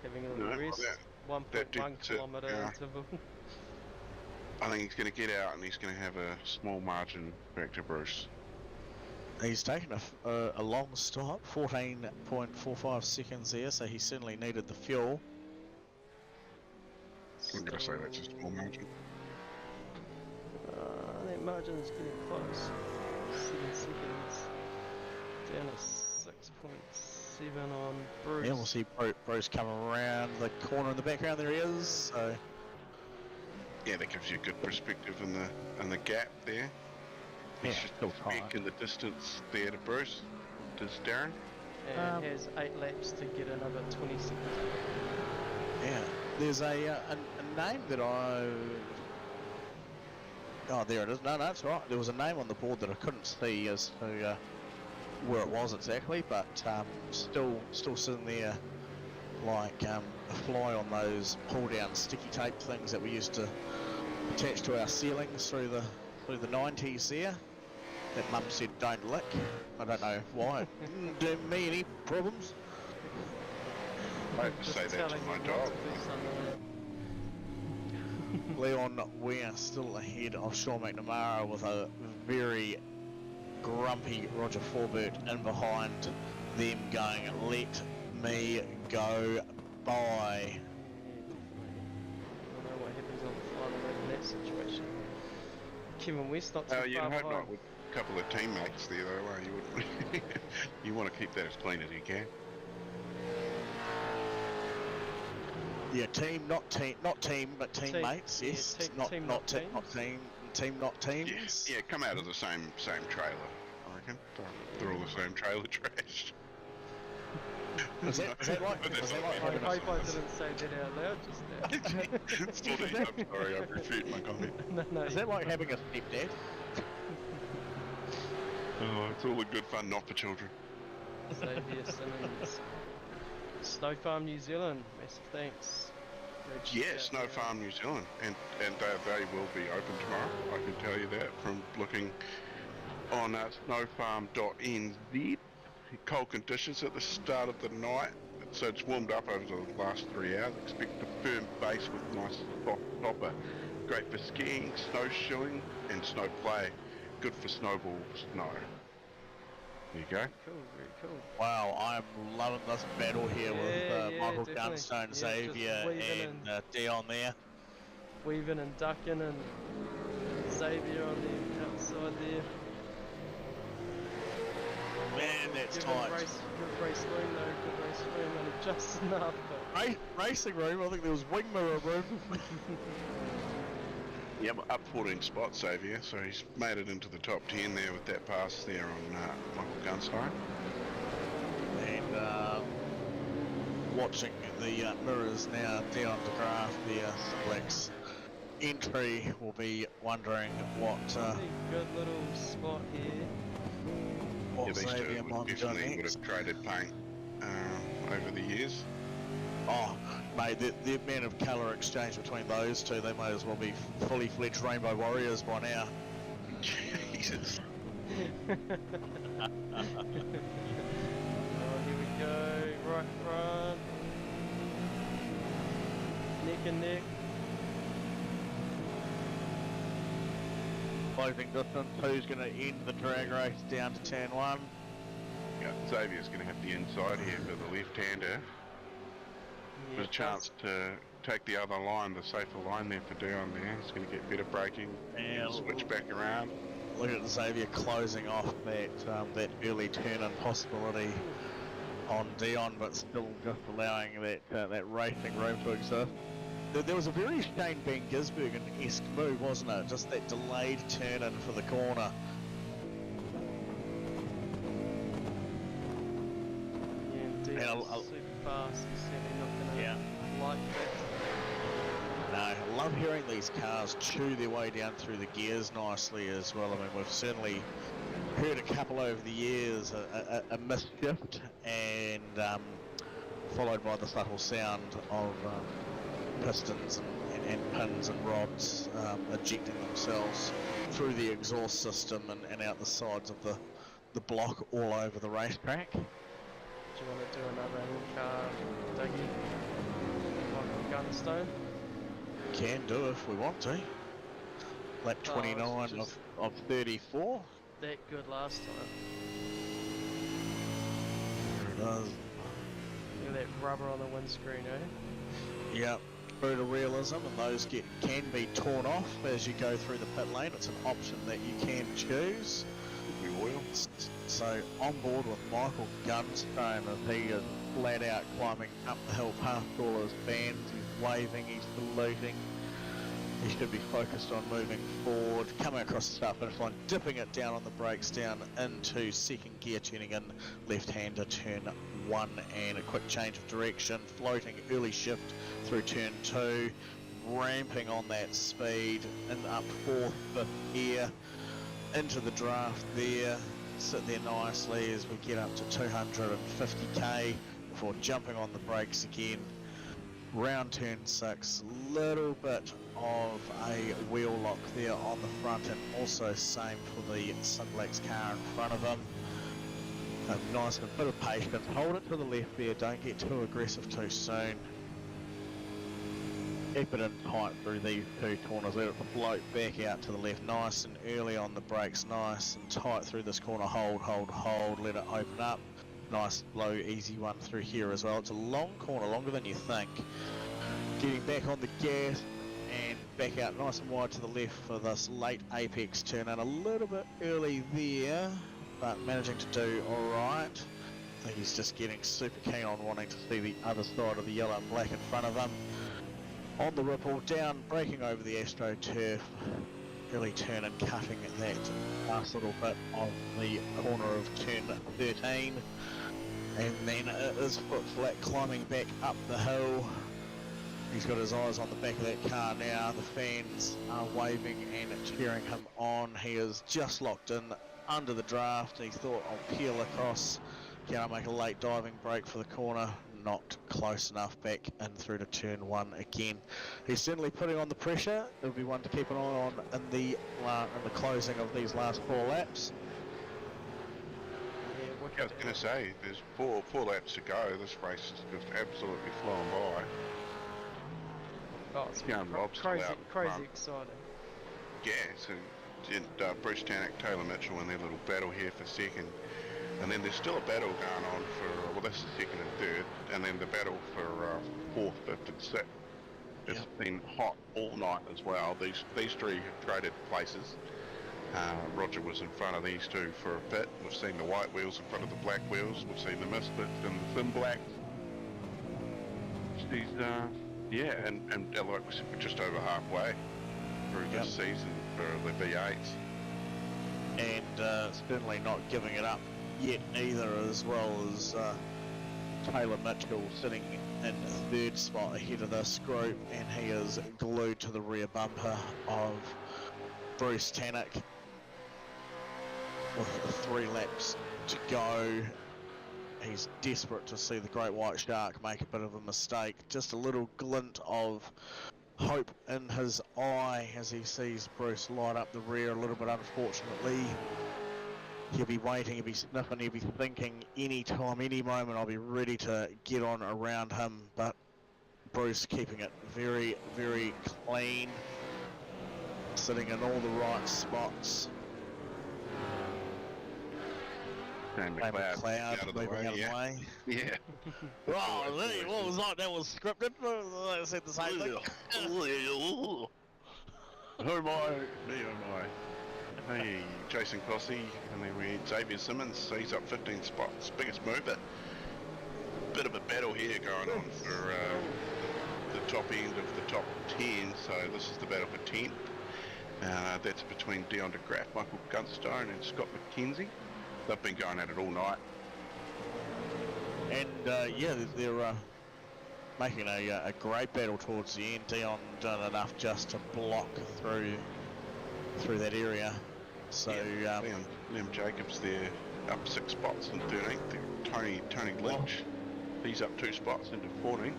Having a little rest. 1.1 kilometre interval. I think he's going to get out and he's going to have a small margin back to Bruce. He's taken a long stop, 14.45 seconds there, so he certainly needed the fuel. I'm going to say that's a small margin. That margin is getting close. 7 seconds. Down to 6.7 on Bruce. Yeah, we'll see Bruce come around the corner in the background. There he is. So yeah, that gives you a good perspective in the gap there. Yeah, He's just still a speck in the distance there to Bruce. Does Darren? And has 8 laps to get another 20 seconds. Yeah, there's a name that I. Oh, there it is. No, that's right. There was a name on the board that I couldn't see as to where it was exactly, but still sitting there like a fly on those pull-down sticky tape things that we used to attach to our ceilings through the 90s there. That Mum said don't lick. I don't know why. It didn't do me any problems. I have to say that to my dog. Leon, we are still ahead of Sean McNamara with a very grumpy Roger Forbert in behind them going, let me go by. I don't know what happens on the final lap in that situation. Kevin West not too far you'd hope behind. not with a couple of teammates there though, you wouldn't. You want to keep that as clean as you can. Yeah, team, but teammates. Team, Yes, yeah, team, not teams. not teams. Yeah, come out of the same trailer, I reckon. They're all the same trailer trash. Is that like? I hope I didn't say that out loud just now. Sorry, I'm sorry, I've refuted my comment. No. Is that like having a stepdad? Oh, it's all a good fun, not for children. Xavier Simmons. Snow Farm New Zealand, massive thanks. Yeah, Snow Farm New Zealand, and they will be open tomorrow. I can tell you that from looking on snowfarm.nz. cold conditions at the start of the night, so it's warmed up over the last 3 hours. Expect a firm base with nice soft topper. Great for skiing, snowshoeing, and snow play. Good for snowball snow. There you go. Cool, very cool. Wow, I'm loving this battle here with Michael definitely. Gunstone, Yeah, just Xavier, weaving and Dion there. Weaving and ducking, and Xavier on the outside there. Man, that's Good tight. Good race room though, good race room, and just enough. But Racing room, I think there was wing mirror room. Yeah, up 14 spots, Xavier, so he's made it into the top 10 there with that pass there on Michael Gunstone. And watching the mirrors now, Dion DeGraaf, the Simplex entry, will be wondering what good little spot here. Yeah, these Xavier two might be doing definitely would next. have traded paint over the years. Oh, mate, the amount of colour exchange between those two, they might as well be fully fledged Rainbow Warriors by now. Jesus. Oh, here we go, right front. Neck and neck. Closing distance, who's going to end the drag race down to turn 1? Yeah, Xavier's going to have the inside here for the left-hander. Yeah, There's a chance to take the other line, the safer line there for Dion there. He's going to get better braking, And switch back around. look at Xavier closing off that early turn-in possibility on Dion, but still just allowing that racing room to exist. There was a very Shane Van Gisbergen-esque move, wasn't it? Just that delayed turn-in for the corner. Yeah, indeed. And Super fast. He's certainly not gonna Yeah. like that. No, I love hearing these cars chew their way down through the gears nicely as well. I mean, we've certainly heard a couple over the years, a missed shift, and followed by the subtle sound of pistons and pins and rods ejecting themselves through the exhaust system and out the sides of the block all over the racetrack. Do you want to do another in-car Dougie? Michael Gunstone? Can do if we want to. Lap 29 just of 34. that good last time. There it is. Look at that rubber on the windscreen, eh? Yep. Brutal realism, and those can be torn off as you go through the pit lane. It's an option that you can choose. We will. So on board with Michael Gunstone as he is flat out climbing up the hill past all his fans. He's waving, he's saluting. He should be focused on moving forward, coming across the start finish line, dipping it down on the brakes down into second gear, tuning in left-hander turn 1 and a quick change of direction, floating early shift through turn 2, ramping on that speed and up 4th, 5th gear into the draft there. Sit there nicely as we get up to 250k before jumping on the brakes again. Round turn 6, little bit of a wheel lock there on the front, and also same for the Simplex car in front of him. A nice bit of patience, hold it to the left there, don't get too aggressive too soon. Keep it in tight through these two corners, let it float back out to the left, nice and early on the brakes, nice and tight through this corner, hold, let it open up. Nice, low, easy one through here as well. It's a long corner, longer than you think. Getting back on the gas and back out nice and wide to the left for this late apex turn, and a little bit early there, but managing to do alright. I think he's just getting super keen on wanting to see the other side of the yellow and black in front of him. On the ripple, down, breaking over the AstroTurf, early turn and cutting that last little bit of the corner of turn 13. And then it is foot flat, climbing back up the hill. He's got his eyes on the back of that car now. The fans are waving and cheering him on. He is just locked in under the draft. He thought, I'll peel across. Can I make a late diving break for the corner? Not close enough, back in through to turn 1 again. He's certainly putting on the pressure. It'll be one to keep an eye on in the closing of these last 4 laps. Yeah, I was going to say, there's four laps to go. This race is just absolutely flowing by. Oh, it's Young Rob's still crazy, out crazy front. exciting. Yeah, so Bruce Tanak, Taylor Mitchell in their little battle here for second. And then there's still a battle going on for, well, that's the second and third. And then the battle for fourth, fifth and sixth. It's been hot all night as well. These three have traded places. Roger was in front of these two for a bit. We've seen the white wheels in front of the black wheels. We've seen the Misfits and the thin blacks. She's, yeah, and like we said, we're just over halfway through this season for the V8s. And certainly not giving it up yet either, as well as Taylor Mitchell sitting in third spot ahead of this group, and he is glued to the rear bumper of Bruce Tanak with 3 laps to go. He's desperate to see the great white shark make a bit of a mistake. Just a little glint of hope in his eye as he sees Bruce light up the rear a little bit. Unfortunately, he'll be waiting, he'll be sniffing, he'll be thinking any time, any moment I'll be ready to get on around him, but Bruce keeping it very, very clean, sitting in all the right spots. Shane McLeod moving out of the way. Yeah. Wow, what was that? That was scripted? I said the same thing. Oh my, me oh my. Hey, Jason Cossey, and then we had Xavier Simmons, so he's up 15 spots, biggest mover. Bit of a battle here going on for the top end of the top 10, so this is the battle for 10th. That's between Dion de Graaf, Michael Gunstone and Scott McKenzie. They've been going at it all night. And yeah, they're making a great battle towards the end. Dion done enough just to block through that area. So Liam Jacobs there up 6 spots in 13th. Tony Lynch, he's up 2 spots into 14th.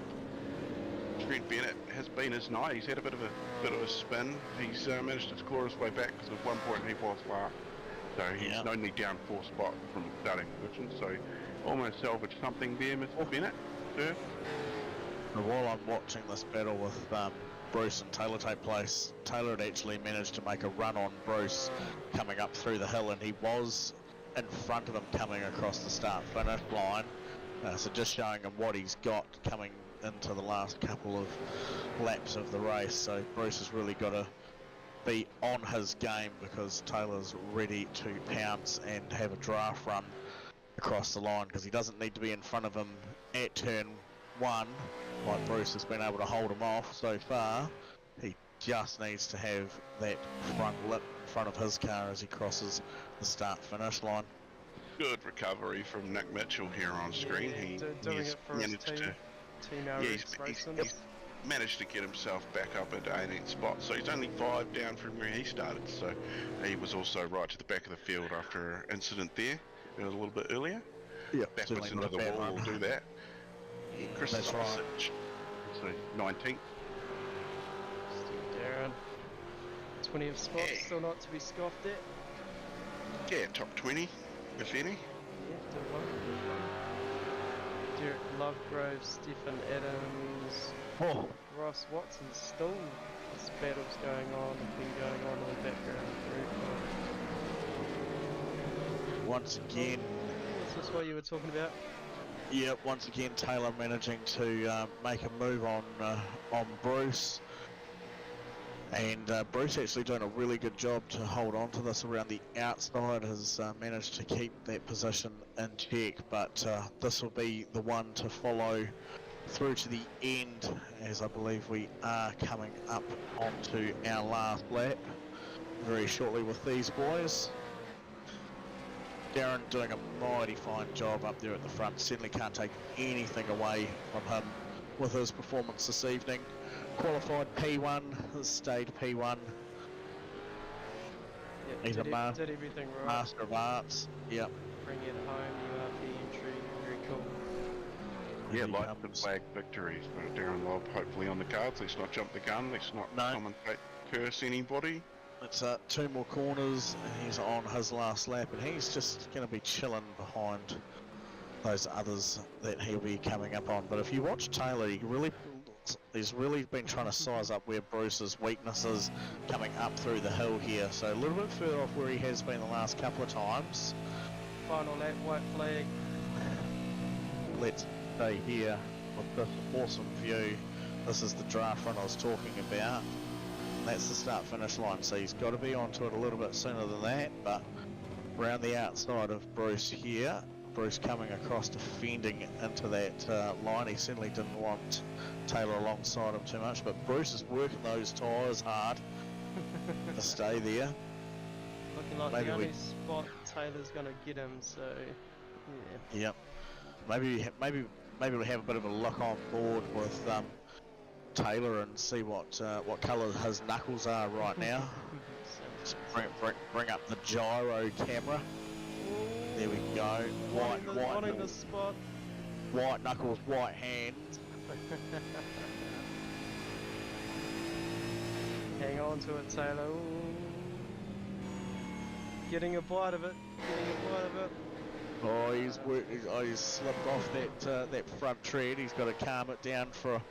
Trent Bennett has been his night. He's had a bit of a spin. He's managed to claw his way back because at one point he was last. So he's only down 4 spots from the starting position. So almost salvaged something there, Mr. Bennett. Sir. While I'm watching this battle with Bruce and Taylor take place, Taylor had actually managed to make a run on Bruce coming up through the hill, and he was in front of him coming across the start-finish line. So just showing him what he's got coming into the last couple of laps of the race. So Bruce has really got to be on his game because Taylor's ready to pounce and have a draft run across the line, because he doesn't need to be in front of him at turn 1 like Bruce has been able to hold him off so far. He just needs to have that front lip in front of his car as he crosses the start finish line. Good recovery from Nick Mitchell here on screen. He's managed to get himself back up into 18th spot, so he's only 5 down from where he started. So he was also right to the back of the field after an incident there. It was a little bit earlier. Yeah, backwards into the wall will do that. Chris That's right. So 19th. Still Darren. 20th spot, still not to be scoffed at. Yeah, top 20, if any. Yeah, still one. Derek Lovegrove, Stephen Adams, Ross Watson still. This battle's going on, been going on in the background. Once again. Is this what you were talking about? Yeah, once again Taylor managing to make a move on Bruce. And Bruce actually doing a really good job to hold on to this around the outside, has managed to keep that position in check, but this will be the one to follow through to the end, as I believe we are coming up onto our last lap very shortly with these boys. Darren doing a mighty fine job up there at the front. Certainly can't take anything away from him with his performance this evening. Qualified P1, has stayed P1. Yep, He's did everything right. Master of Arts. Yep. Bring it home, URP entry, very cool. Yeah, like the flag victories for Darren Lobb, hopefully on the cards. Let's not jump the gun, let's not commentate, curse anybody. It's 2 more corners, and he's on his last lap, and he's just going to be chilling behind those others that he'll be coming up on. But if you watch Taylor, he's really been trying to size up where Bruce's weaknesses coming up through the hill here. So a little bit further off where he has been the last couple of times. Final lap, white flag. Let's stay here with this awesome view. This is the draft run I was talking about. That's the start-finish line, so he's got to be onto it a little bit sooner than that, but around the outside of Bruce here, Bruce coming across, defending into that line. He certainly didn't want Taylor alongside him too much, but Bruce is working those tyres hard to stay there. Looking like the only spot Taylor's going to get him, so yeah. Yep. Maybe we'll have a bit of a look on board with Taylor and see what colour his knuckles are right now. Just bring up the gyro camera. There we go. White the spot. White knuckles, white hand. Hang on to it, Taylor. Ooh. Getting a bite of it. Oh, he's slipped off that front tread. He's got to calm it down for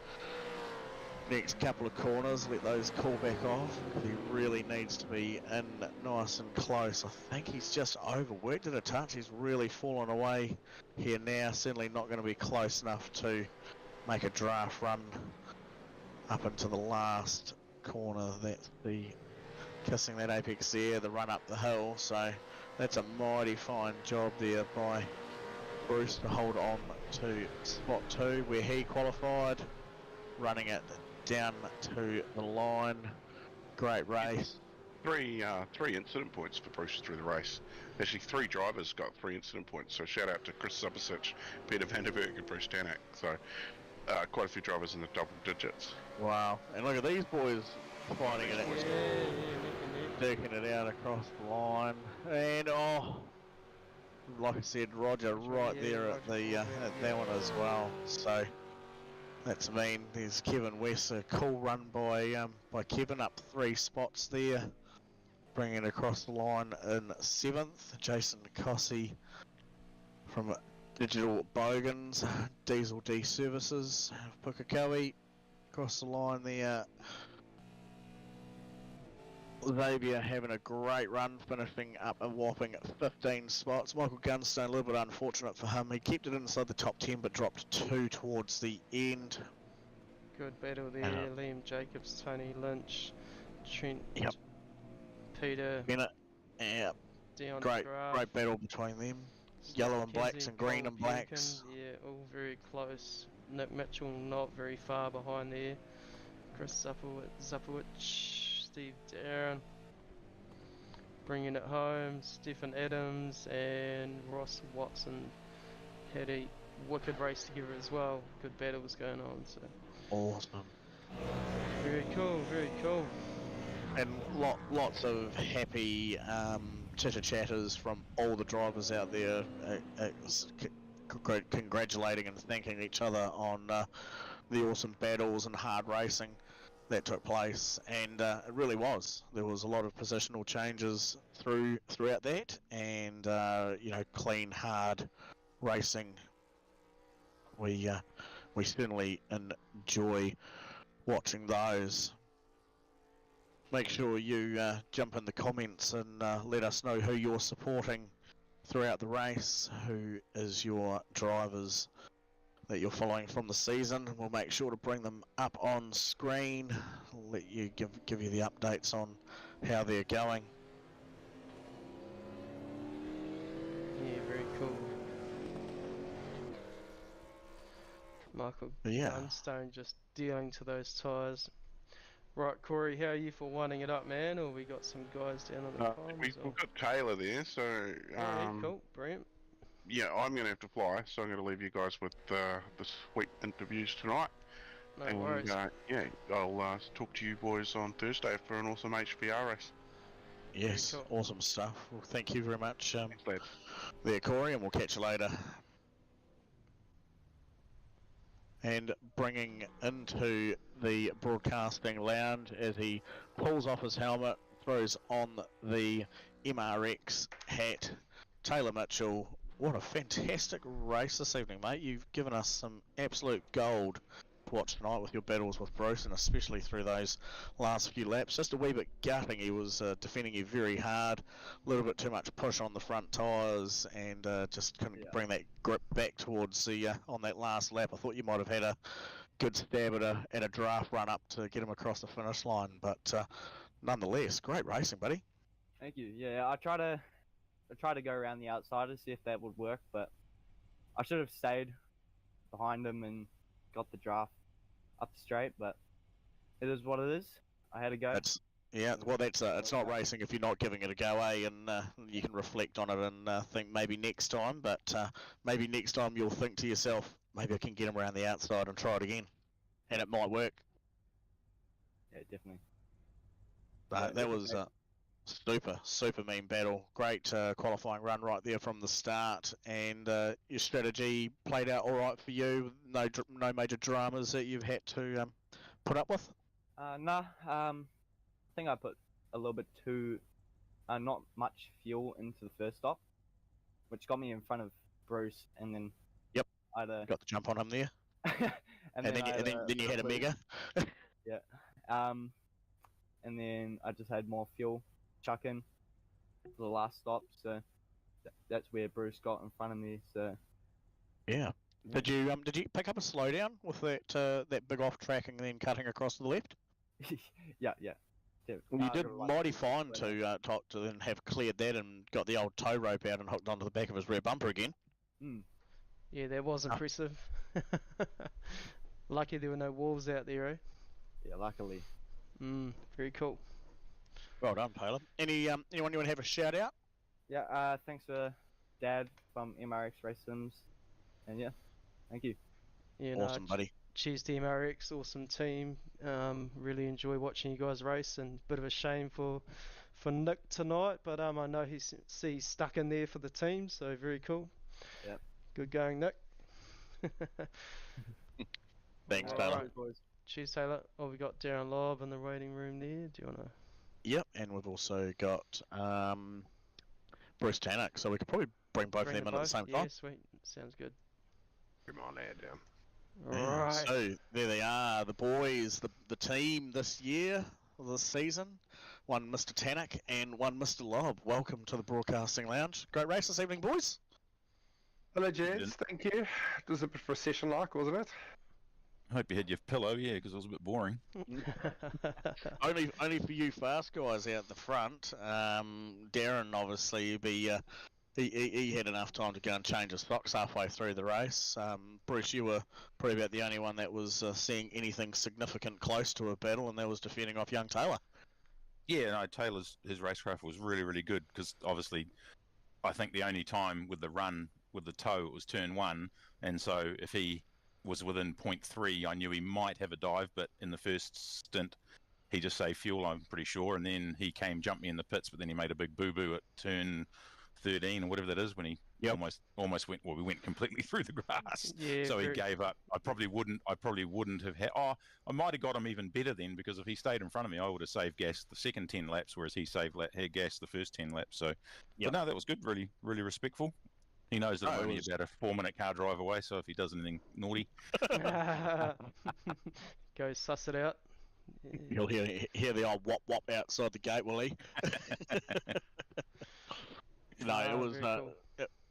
next couple of corners, let those cool back off. He really needs to be in nice and close. I think he's just overworked it a touch. He's really fallen away here now. Certainly not going to be close enough to make a draft run up into the last corner. That's the kissing that apex there, the run up the hill. So that's a mighty fine job there by Bruce to hold on to spot 2 where he qualified, running it down to the line. Great race. Three incident points for Bruce through the race. Actually, 3 drivers got 3 incident points. So shout out to Chris Subasic, Peter Vanderberg, and Bruce Tanak. So quite a few drivers in the double digits. Wow! And look at these boys fighting it, duking it out across the line. And like I said, Roger right there at that one as well. So that's mean. There's Kevin West, a cool run by Kevin, up 3 spots there, bringing it across the line in 7th. Jason Cossey from Digital Bogans, Diesel D Services, Pukekohe, across the line there. Xavier having a great run, finishing up a whopping 15 spots. Michael Gunstone, a little bit unfortunate for him. He kept it inside the top 10 but dropped 2 towards the end. Good battle there. Liam Jacobs, Tony Lynch, Trent, Peter Bennett. Yeah, great battle between them. Yellow and blacks and green and blacks. Yeah, all very close. Nick Mitchell not very far behind there. Chris Zapowicz, Steve Darren bringing it home. Stephen Adams and Ross Watson had a wicked race together as well. Good battles going on. So awesome. Very cool. And lots of happy chitter-chatters from all the drivers out there, congratulating and thanking each other on the awesome battles and hard racing that took place. And it really was. There was a lot of positional changes throughout that, and clean, hard racing. We certainly enjoy watching those. Make sure you jump in the comments and let us know who you're supporting throughout the race, who is your drivers that you're following from the season. We'll make sure to bring them up on screen, let you give you the updates on how they're going. Yeah, very cool. Michael Gunstone just dealing to those tyres. Right, Corey, how are you for winding it up, man? Or we got some guys down on the comms? We've got Taylor there, so... cool, brilliant. Yeah, I'm going to have to fly, so I'm going to leave you guys with the sweet interviews tonight. No worries. I'll talk to you boys on Thursday for an awesome HPR race. Yes, cool. Awesome stuff. Well, thank you very much Thanks, there, Corey, and we'll catch you later. And bringing into the broadcasting lounge as he pulls off his helmet, throws on the MRX hat. Taylor Mitchell, what a fantastic race this evening, mate. You've given us some absolute gold to watch tonight with your battles with Bruce, and especially through those last few laps. Just a wee bit gutting. He was defending you very hard, a little bit too much push on the front tyres, and just couldn't bring that grip back towards the on that last lap. I thought you might have had a good stab at a draft run up to get him across the finish line, but nonetheless, great racing, buddy. Thank you. Yeah, I try to go around the outside to see if that would work, but I should have stayed behind him and got the draft up the straight, but it is what it is. I had to go. It's not racing if you're not giving it a go, eh? And you can reflect on it and think maybe next time, but maybe next time you'll think to yourself, maybe I can get him around the outside and try it again, and it might work. Yeah, definitely. But that was a super mean battle. Great qualifying run right there from the start, and your strategy played out all right for you. No major dramas that you've had to put up with. I think I put a little bit too, not much fuel into the first stop, which got me in front of Bruce, and then I had got the jump on him there, and then you had a mega. Yeah. And then I just had more fuel chuck in for the last stop, so that's where Bruce got in front of me. So yeah. Did you pick up a slowdown with that big off track and then cutting across to the left? yeah. Well, you did mighty fine to then have cleared that and got the old tow rope out and hooked onto the back of his rear bumper again. Yeah, that was impressive. Lucky there were no wolves out there, eh? Yeah, luckily. Very cool. Well done, Taylor. Anyone you want to have a shout out? Yeah, thanks for Dad from MRX Race Sims, and yeah, thank you. Yeah, awesome, buddy. Cheers to MRX, awesome team. Really enjoy watching you guys race, and bit of a shame for Nick tonight, but I know he's stuck in there for the team, so very cool. Yeah. Good going, Nick. Thanks, Taylor. Right, cheers, Taylor. Oh, we got Darren Lobb in the waiting room there. Do you want to? Yep, and we've also got Bruce Tannock, so we could probably bring both of them in at the same time. Yeah, sweet. Sounds good. Come on, Adam. Right. So there they are, the boys, the team this year, this season. One Mr. Tannock and one Mr. Lobb. Welcome to the Broadcasting Lounge. Great race this evening, boys. Hello, gents. Thank you. It was a bit procession-like, wasn't it? I hope you had your pillow, yeah, because it was a bit boring. only for you fast guys out the front. Darren, obviously, he had enough time to go and change his socks halfway through the race. Bruce, you were probably about the only one that was seeing anything significant close to a battle, and that was defending off young Taylor. Yeah, no, his racecraft was really, really good, because obviously I think the only time with the run, with the tow, it was turn one, and so if he was within 0.3, I knew he might have a dive, but in the first stint, he just saved fuel, I'm pretty sure, and then he jumped me in the pits, but then he made a big boo-boo at turn 13 or whatever that is when he almost went. Well, we went completely through the grass, yeah, so he gave up. I probably wouldn't have had. Oh, I might have got him even better then, because if he stayed in front of me, I would have saved gas the second 10 laps, whereas he had gas the first 10 laps. So, but no, that was good. Really, really respectful. He knows that I'm only about a 4-minute car drive away, so if he does anything naughty, go suss it out. He'll hear the old whop whop outside the gate, will he? No,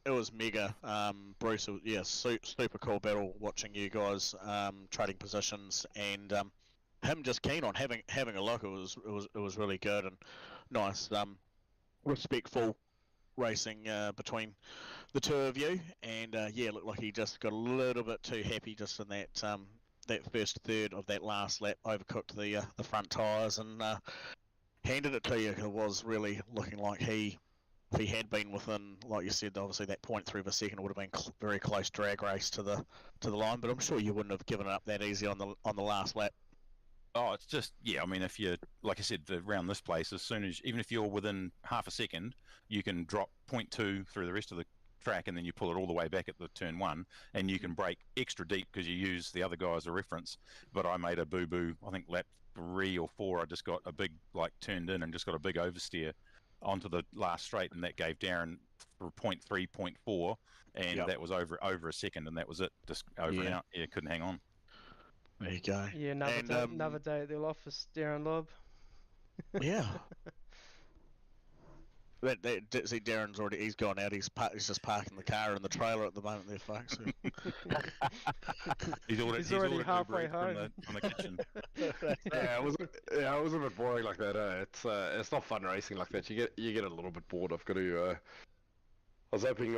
it was mega. Bruce, super cool battle watching you guys trading positions, and him just keen on having a look. It was really good and nice, respectful racing between the two of you, and it looked like he just got a little bit too happy just in that first third of that last lap, overcooked the front tyres and handed it to you. It was really looking like if he had been within, like you said, obviously that 0.3 of a second, it would have been very close drag race to the line, but I'm sure you wouldn't have given it up that easy on the last lap. Oh, it's just, I mean, if you, like I said, around this place, even if you're within half a second, you can drop 0.2 through the rest of the track, and then you pull it all the way back at the turn one, and you can brake extra deep because you use the other guy as a reference. But I made a boo-boo, I think lap 3 or 4, I just got a big, like, turned in and just got a big oversteer onto the last straight, and that gave Darren for 0.3, 0.4, and that was over a second, and that was it, just over and out. Yeah, couldn't hang on. There you go. Yeah, another day at the office, Darren Lobb. Yeah. See, Darren's he's gone out. He's just parking the car in the trailer at the moment there, folks. He's already halfway home. From the kitchen. Yeah, it was a bit boring like that. It's not fun racing like that. You get a little bit bored. I've got to. I was hoping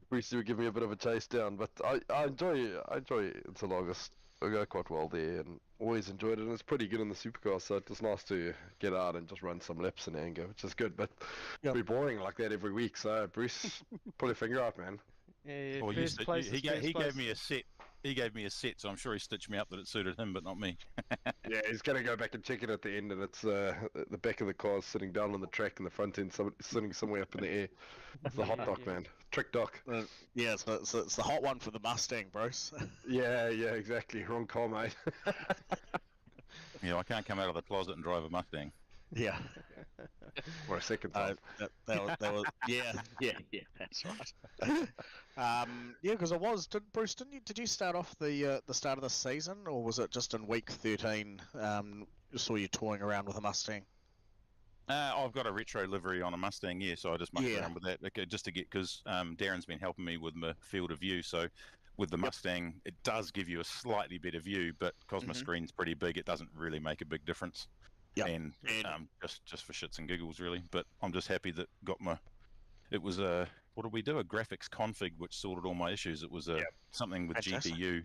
Bruce would give me a bit of a chase down, but I enjoy Interlagos. I go quite well there, and always enjoyed it. And it's pretty good in the supercar, so it's nice to get out and just run some laps in anger, which is good. But it'll be boring like that every week. So Bruce, pull your finger up, man. Yeah, Well, he gave place. me a set. He gave me a set, so I'm sure he stitched me up that it suited him, but not me. Yeah, he's going to go back and check it at the end, and it's the back of the car sitting down on the track, and the front end sitting somewhere up in the air. It's the hot dock, man. Trick dock. Yeah, it's the hot one for the Mustang, Bruce. Yeah, exactly. Wrong car, mate. Yeah, I can't come out of the closet and drive a Mustang. Yeah. For a second time. That was yeah, that's right. Yeah, because Bruce, did you start off the start of the season, or was it just in week 13? Saw you toying around with a Mustang. I've got a retro livery on a Mustang, yeah, so I just mucked around with that, okay, just to get, because Darren's been helping me with my field of view, so with the Mustang, it does give you a slightly better view, but because my screen's pretty big, it doesn't really make a big difference. Yeah, and just for shits and giggles, really. But I'm just happy that it was a, what did we do? A graphics config which sorted all my issues. It was something with Fantastic. GPU,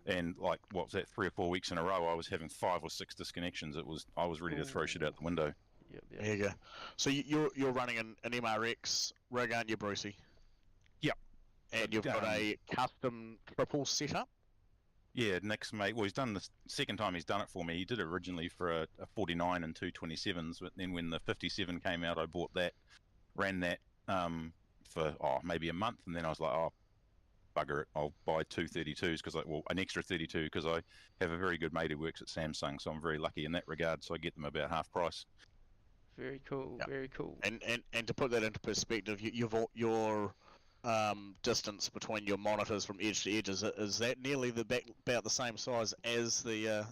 and like, what was that, 3 or 4 weeks in a row, I was having 5 or 6 disconnections. I was ready to throw shit out the window. Yep. There you go. So you're running an MRX rig, aren't you, Brucey? Yep. And you've got a custom triple setup? Yeah, Nick's mate. Well, he's done the second time he's done it for me. He did it originally for a 49 and 2 27s, but then when the 57 came out, I bought that, ran that for maybe a month, and then I was like, bugger it, I'll buy 2 32s, an extra 32, because I have a very good mate who works at Samsung, so I'm very lucky in that regard, so I get them about half price. Very cool, very cool. And to put that into perspective, your distance between your monitors from edge to edge, is that nearly about the same size as the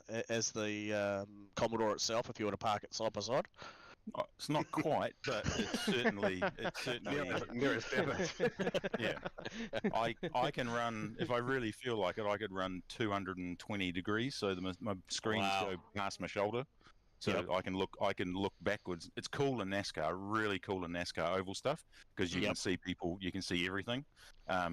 Commodore itself, if you were to park it side by side? It's not quite, but it's certainly nearest yeah. I can run, if I really feel like it, I could run 220 degrees, so my screens go past my shoulder. So I can look backwards. It's cool in NASCAR, really cool in NASCAR oval stuff, because you can see people, you can see everything. I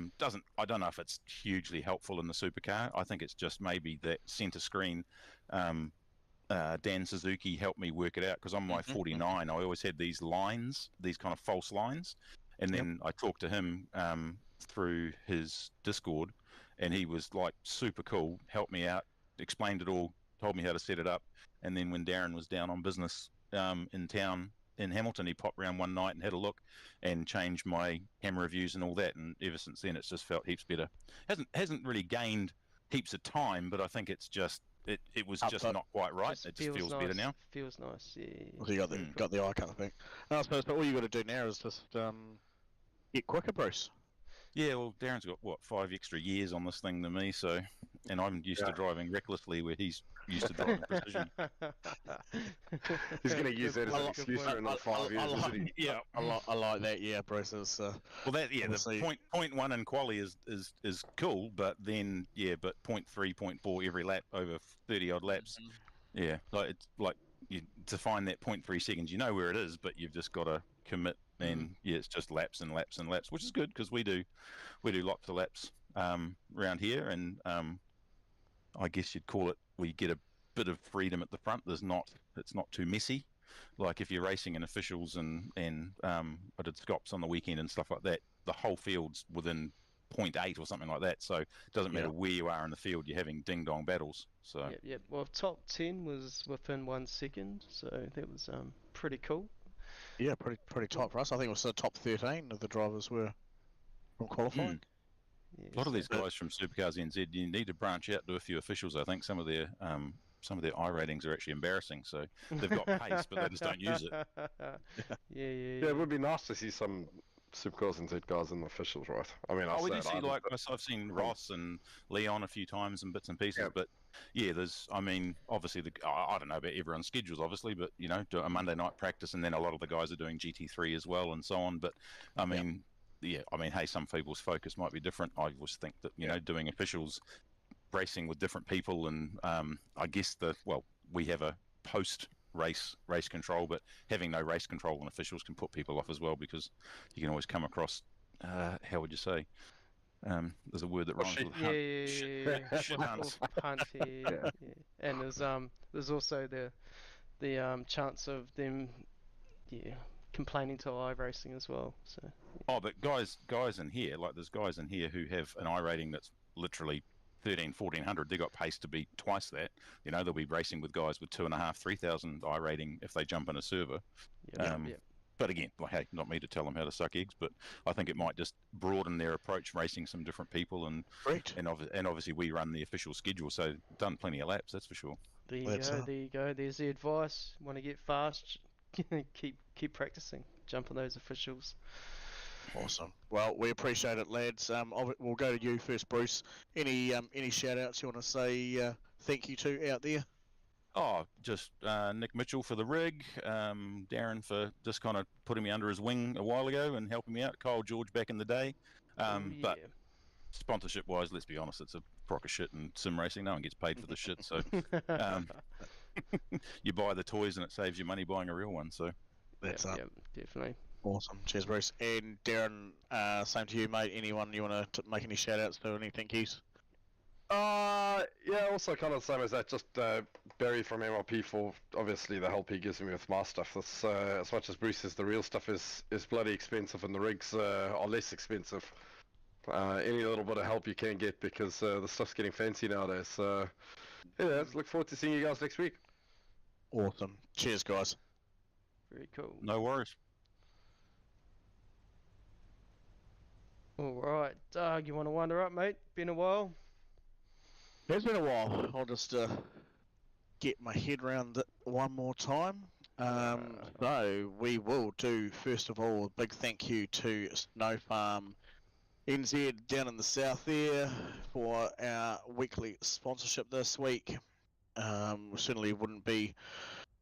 don't know if it's hugely helpful in the supercar. I think it's just maybe that center screen. Dan Suzuki helped me work it out, because on my 49, I always had these lines, these kind of false lines, and then I talked to him through his Discord, and he was like super cool, helped me out, explained it all, told me how to set it up. And then when Darren was down on business in town in Hamilton, he popped around one night and had a look and changed my camera views and all that. And ever since then, it's just felt heaps better. Hasn't really gained heaps of time, but I think it's just it was just not quite right. It just feels nice. better now. Feels nice, yeah. Well, you got the icon thing. I suppose, but all you got to do now is just get quicker, Bruce. Yeah, well, Darren's got, 5 extra years on this thing than me, so, and I'm used to driving recklessly where he's used to driving precision. He's going to use that as an excuse for another 5 years, isn't he? Yeah, I like that. Yeah, Bruce is. Well, the point 1 in quali is cool, but then 0.3, 0.4 every lap over 30 odd laps. Yeah, like it's like to find that 0.3 seconds, you know where it is, but you've just got to commit. And it's just laps and laps and laps, which is good, because we do lots of laps around here, and I guess you'd call it, we get a bit of freedom at the front. It's not too messy. Like if you're racing in officials and I did Scops on the weekend and stuff like that, the whole field's within 0.8 or something like that. So it doesn't matter where you are in the field, you're having ding dong battles. So Yep. Well, top 10 was within 1 second, so that was pretty cool. Yeah, pretty tight for us. I think it was the top 13 of the drivers were from qualifying. Yeah, A lot of so- these guys from SuperCars NZ, you need to branch out to a few officials. I think some of their I ratings are actually embarrassing. So they've got pace, but they just don't use it. Yeah, it would be nice to see some Supercars NZ guys in the officials, right? I mean, Oh, we do say see it, like I've seen Ross and Leon a few times and bits and pieces, Yeah. but yeah, I mean, obviously I don't know about everyone's schedules, obviously, but you know, do a Monday night practice, and then a lot of the guys are doing GT3 as well and so on. But I mean, yeah, I mean, hey, some people's focus might be different. I always think that you know, doing officials, racing with different people, and I guess we have a post race control, but having no race control on officials can put people off as well, because you can always come across how would you say, there's a word that rhymes with hunt. Shit hunts. Hunty, yeah. And there's also the chance of them complaining to live racing as well. So Oh, but guys in here, like there's guys in here who have an I rating that's literally 1400. They got pace to be twice that. You know, they'll be racing with guys with 2,500, 3,000 I rating if they jump in a server. yeah. But again, like, hey, not me to tell them how to suck eggs, but I think it might just broaden their approach, racing some different people, and obviously we run the official schedule, so done plenty of laps, that's for sure. There you go. There's the advice. Want to get fast? keep practicing. Jump on those officials. Awesome. Well, we appreciate it, lads. We'll go to you first, Bruce. Any shout outs you want to say thank you to out there? Oh, just Nick Mitchell for the rig, Darren for just kind of putting me under his wing a while ago and helping me out, Kyle George back in the day. But sponsorship-wise, let's be honest, it's a crock of shit in sim racing. No one gets paid for the shit, so you buy the toys and it saves you money buying a real one. So that's definitely. Awesome. Cheers, Bruce. And Darren, same to you, mate. Anyone you want to make any shout outs to, any thank yous? Yeah, also kind of the same as that, just Barry from MRP for obviously the help he gives me with my stuff. That's, as much as Bruce says the real stuff is bloody expensive and the rigs are less expensive. Any little bit of help you can get, because the stuff's getting fancy nowadays. So yeah, look forward to seeing you guys next week. Awesome. Cheers, guys. Very cool. no worries. Alright, Doug, you want to wander up, mate? Been a while. It's been a while. I'll just get my head around it one more time. So we will do, first of all, a big thank you to Snow Farm NZ down in the south there for our weekly sponsorship this week. We certainly wouldn't be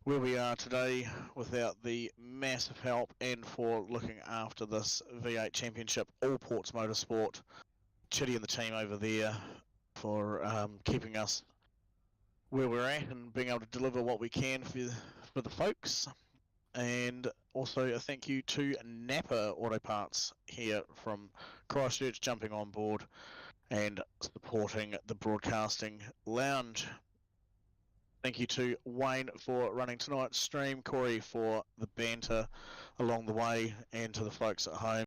where we are today without the massive help, and for looking after this V8 Championship, All Ports Motorsport, Chitty and the team over there, for keeping us where we're at and being able to deliver what we can for the folks. And also a thank you to Napa Auto Parts here from Christchurch, jumping on board and supporting the broadcasting lounge. Thank you to Wayne for running tonight's stream, Corey for the banter along the way, and to the folks at home.